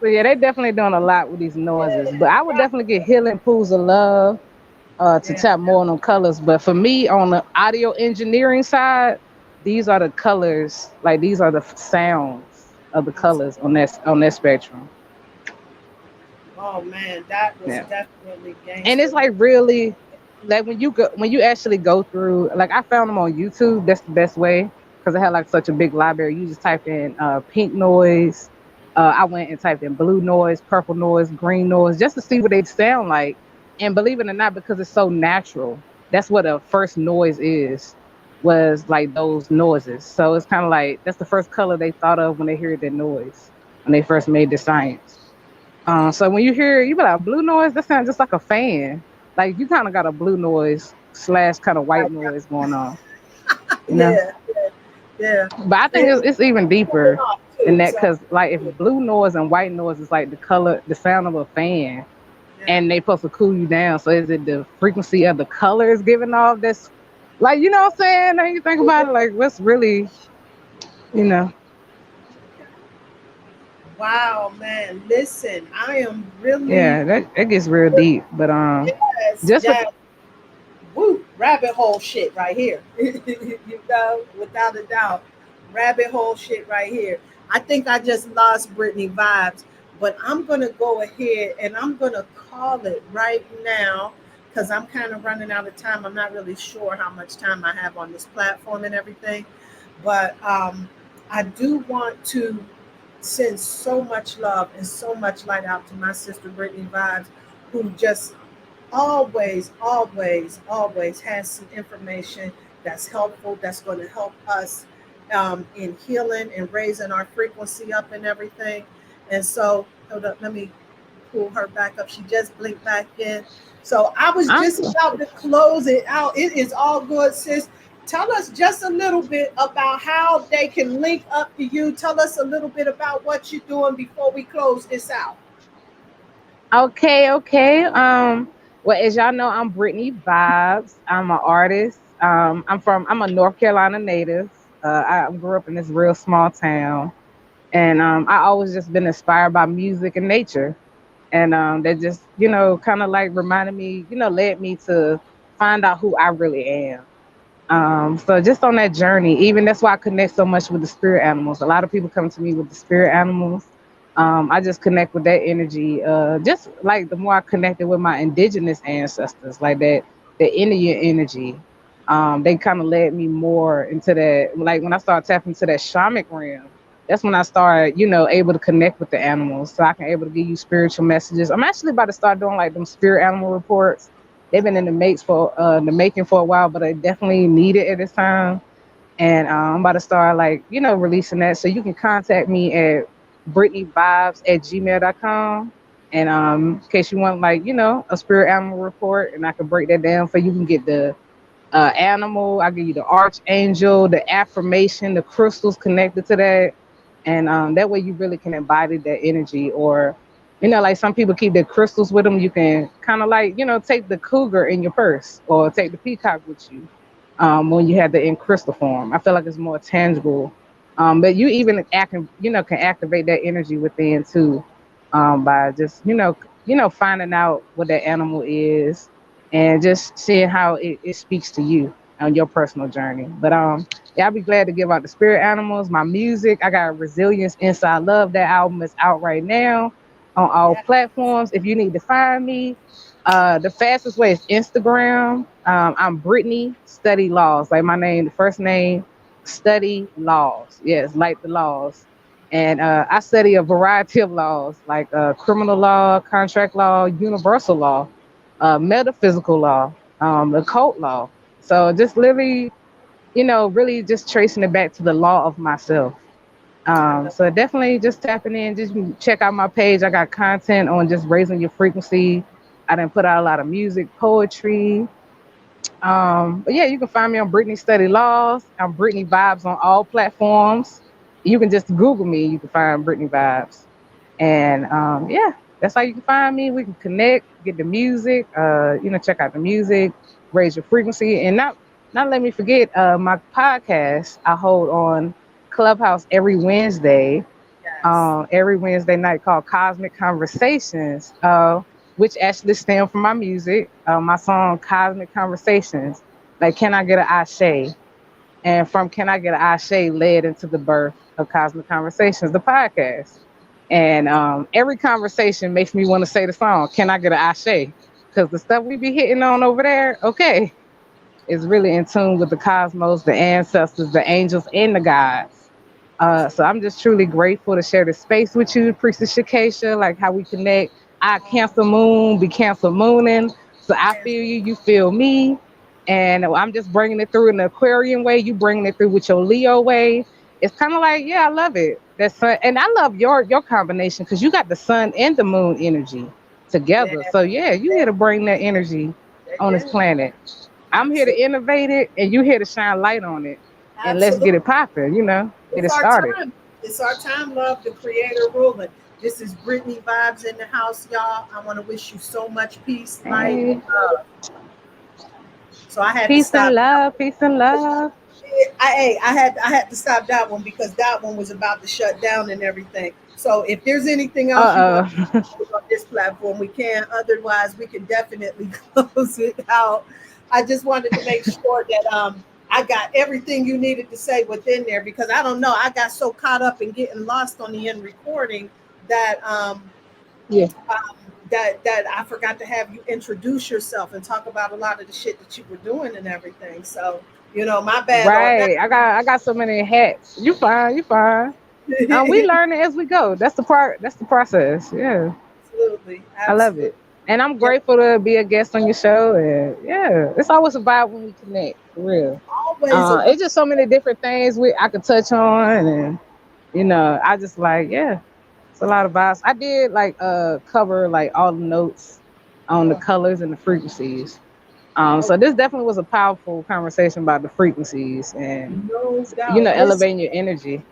So yeah, they definitely doing a lot with these noises. But I would definitely get healing pools of love to Yeah. tap more on them colors. But for me, on the audio engineering side, these are the colors, like these are the sounds of the colors on that spectrum. Oh man, that was Yeah. definitely And it's gangster. like really like when you actually go through, like I found them on YouTube. That's the best way because I had like such a big library. You just type in pink noise. I went and typed in blue noise, purple noise, green noise, just to see what they sound like. And believe it or not, because it's so natural, that's what a first noise is, was like those noises. So it's kind of like that's the first color they thought of when they heard that noise, when they first made the science. So when you hear, you be like, blue noise, that sounds just like a fan. Like you kind of got a blue noise slash kind of white noise going on, you know? Yeah, yeah. But I think And it's even cooling deeper off than too. that, So because like if blue noise and white noise is like the color, the sound of a fan, yeah. and they supposed to cool you down. So is it the frequency of the colors giving off this, like, you know what I'm saying? Now you think about it, like what's really, you know? Wow, man. Listen, I am really Yeah, that gets real deep. But yes, just with yes. Woo, rabbit hole shit right here. You know, without a doubt. Rabbit hole shit right here. I think I just lost Brittany vibes, but I'm gonna go ahead and I'm gonna call it right now because I'm kind of running out of time. I'm not really sure how much time I have on this platform and everything, but I do want to send so much love and so much light out to my sister Brittany Vibes, who just always has some information that's helpful, that's going to help us in healing and raising our frequency up and everything. And so, hold up, let me pull her back up. She just blinked back in. So I was I'm just about to close it out. It is all good, sis. Tell us just a little bit about how they can link up to you. Tell us a little bit about what you're doing before we close this out. okay, okay. Well, as y'all know, I'm Brittany Vibes. I'm an artist. I'm a North Carolina native. I grew up in this real small town, and I always just been inspired by music and nature, and that just, kind of like reminded me, led me to find out who I really am. So just on that journey, even that's why I connect so much with the spirit animals. A lot of people come to me with the spirit animals. I just connect with that energy. Just like the more I connected with my indigenous ancestors, like that, the Indian energy, they kind of led me more into that. Like when I started tapping into that shamanic realm, that's when I started, able to connect with the animals. So I can able to give you spiritual messages. I'm actually about to start doing like them spirit animal reports. They've been in the making for a while, but I definitely need it at this time. And I'm about to start like, releasing that. So you can contact me at BrittanyVibes@gmail.com. And in case you want like, a spirit animal report, and I can break that down for you, can get the animal. I give you the archangel, the affirmation, the crystals connected to that, and that way you really can embody that energy. Or, like some people keep their crystals with them. You can kind of like, take the cougar in your purse or take the peacock with you when you have the in crystal form. I feel like it's more tangible. But you even can activate that energy within too, by just finding out what that animal is and just seeing how it speaks to you on your personal journey. But yeah, I'll be glad to give out the spirit animals, my music. I got Resilience Inside Love. That album is out right now on all Yeah. platforms. If you need to find me, the fastest way is Instagram. I'm Brittany Study Laws, like my name, the first name, Study Laws. Yes, like the laws. And I study a variety of laws, like criminal law, contract law, universal law, metaphysical law, occult law. So just literally, really just tracing it back to the law of myself. I love So definitely just tapping in, just check out my page. I got content on just raising your frequency. I didn't put out a lot of music, poetry. But yeah, you can find me on Brittany Study Laws. I'm Brittany Vibes on all platforms. You can just Google me. You can find Brittany Vibes. And yeah, that's how you can find me. We can connect, get the music, check out the music, raise your frequency, and not let me forget my podcast I hold on Clubhouse yes. every Wednesday night, called Cosmic Conversations, which actually stem from my music, my song Cosmic Conversations. Like, can I get an Ashe? And from Can I Get an Ashe led into the birth of Cosmic Conversations, the podcast. And every conversation makes me want to say the song, Can I Get an Ashe? Because the stuff we be hitting on over there, okay, is really in tune with the cosmos, the ancestors, the angels, and the gods. So I'm just truly grateful to share the space with you, Priestess Shakesha, like how we connect. I Cancer Moon, be Cancer Mooning. So I feel you, you feel me. And I'm just bringing it through in the Aquarian way. You bringing it through with your Leo way. It's kind of like, yeah, I love it. That's and I love your combination because you got the sun and the moon energy Yeah, together. So yeah, you here to bring that energy on this yeah, planet. I'm here to absolutely, innovate it, and you here to shine light on it, and let's get absolutely. it popping. Get It's it our started. time. It's our time, love, the creator ruling. This is Brittany Vibes in the house, y'all. I want to wish you so much peace, light, and Hey, love. So I had to peace and stop. love, peace and love. I had to stop that one because that one was about to shut down and everything. So if there's anything else you want Uh oh. to do on this platform, we can. Otherwise, we can definitely close it out. I just wanted to make sure that I got everything you needed to say within there because I don't know. I got so caught up in getting lost on the end recording that Yeah. that I forgot to have you introduce yourself and talk about a lot of the shit that you were doing and everything. So, my bad on that. Right. I got so many hats. You fine. You fine. We learn it as we go. That's the part. That's the process. Yeah. Absolutely, I love absolutely. it. And I'm Yep, grateful to be a guest on your show. And yeah, it's always a vibe when we connect, for real. always a vibe. It's just so many different things I could touch on, and I just like, yeah, it's a lot of vibes. I did like cover like all the notes on the colors and the frequencies. So this definitely was a powerful conversation about the frequencies and No doubt. Listen, elevating your energy.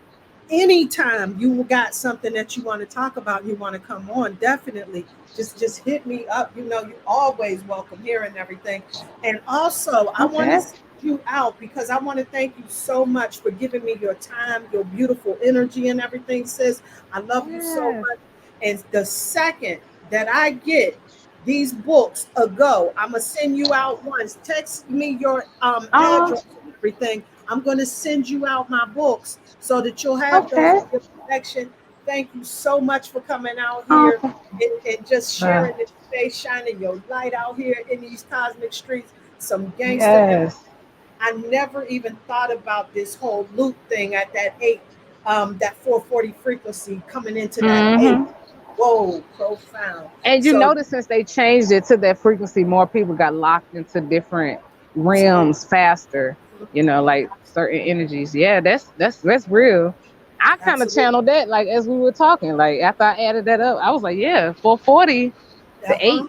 anytime you got something that you want to talk about, you want to come on, definitely just hit me up. You're always welcome here and everything. And also, I want to Okay. send you out because I want to thank you so much for giving me your time, your beautiful energy and everything, sis. I love you so Yes. much. And the second that I get these books ago, I'm gonna send you out once. Text me your Oh, address and everything. I'm gonna send you out my books so that you'll have those okay. in your collection. Thank you so much for coming out here Okay. and just Uh, sharing this space, shining your light out here in these cosmic streets. Some gangster energy. yes. I never even thought about this whole loop thing at that 8, that 440 frequency coming into that 8. Hmm. Whoa, profound. And you So notice since they changed it to that frequency, more people got locked into different absolutely, realms faster. Like certain energies. Yeah, that's real. I kind of absolutely. channeled that like as we were talking. Like after I added that up, I was like, yeah, 440 to Uh-huh. 8,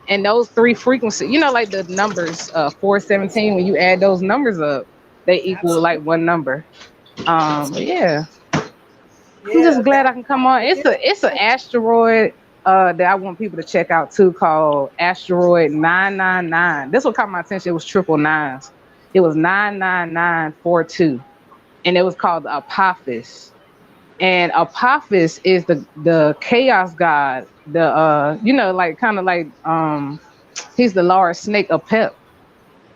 and those three frequencies. Like the numbers, 417. When you add those numbers up, they equal like Absolutely. one number. But Absolutely. yeah, I'm Yeah, just glad I can come on. it It's an is. asteroid that I want people to check out too, called asteroid 999. This what caught my attention. It was triple nines. It was 99942, and it was called the Apophis. And Apophis is the chaos god. The like kind of like he's the large snake of Pep.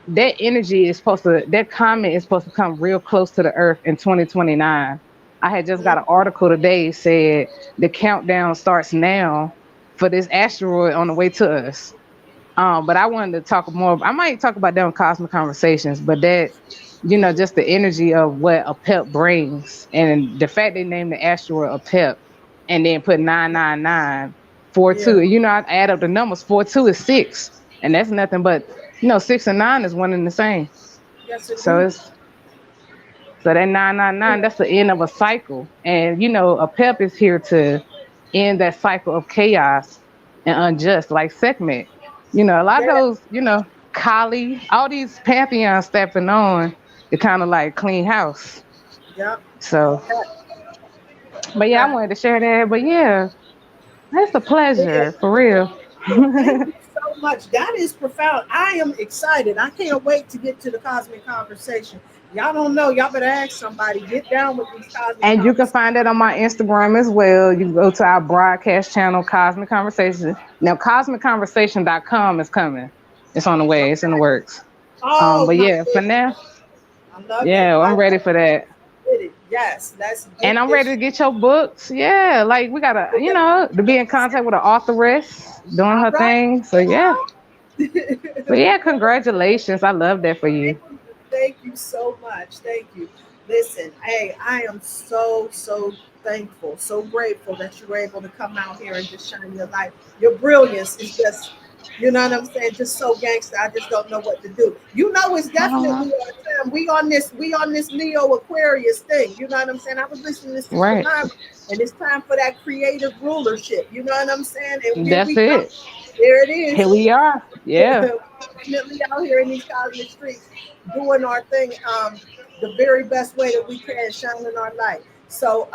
That comet is supposed to come real close to the earth in 2029. I had just got an article today said the countdown starts now for this asteroid on the way to us. But I wanted to talk more. I might talk about that on Cosmic Conversations, but that, just the energy of what a pep brings, and the fact they named the asteroid a pep, and then put 99942. Yeah. I add up the numbers. 42 is 6, and that's nothing but 6 and 9 is one and the same. Yes, So indeed. it's so that 999, that's the end of a cycle. And a pep is here to end that cycle of chaos and unjust, like Sekhmet. A lot of Yeah. those, Kali, all these pantheons stepping on to kind of like clean house. Yep. So, Yeah. but yeah, I Yeah. wanted to share that. But yeah, it's a Yeah. pleasure for real. Well, thank you so much. That is profound. I am excited. I can't wait to get to the cosmic conversation. Y'all don't know. Y'all better ask somebody. Get down with these cosmic And you can conversations. find that on my Instagram as well. You can go to our broadcast channel, Cosmic Conversation. Now, CosmicConversation.com is coming. It's on the way. It's in the Okay. works. Oh But my yeah, for goodness. now, I love it. yeah, I I'm love ready for that. it. Yes. Let's And get I'm ready to this. get your books. Yeah, like we gotta, to be in contact with an authoress doing All her right. thing. So yeah. Thank But yeah, congratulations. I love that for you. you. Thank you so much. Thank you. Listen, hey, I am so thankful, so grateful that you were able to come out here and just shine your light. Your brilliance is just You know what I'm saying? Just so gangster, I just don't know what to do. You know, it's Uh-huh. definitely our time. We on this Leo Aquarius thing. You know what I'm saying? I was listening to Sister Right. Myra, and it's time for that creative rulership. You know what I'm saying? And here That's we go. it. There it Here is. we are. Yeah. Definitely out here in these cosmic streets doing our thing the very best way that we can, shining our light. So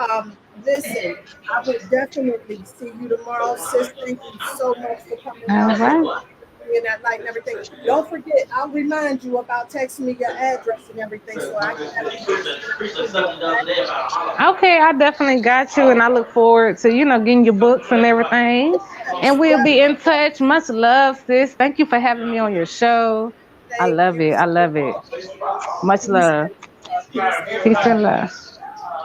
listen, I will definitely see you tomorrow, sis. Thank you so much for coming All out and right. being that light and everything. Don't forget, I'll remind you about texting me your address and everything so I can have everything sent out to you. Okay? Okay, I definitely got you, and I look forward to getting your books and everything. And Yes, we'll yes. be in touch. Much love, sis. Thank you for having me on your show. I Thank love you it. I so love it. much. Much Peace love. and love. Peace and Peace love. and love.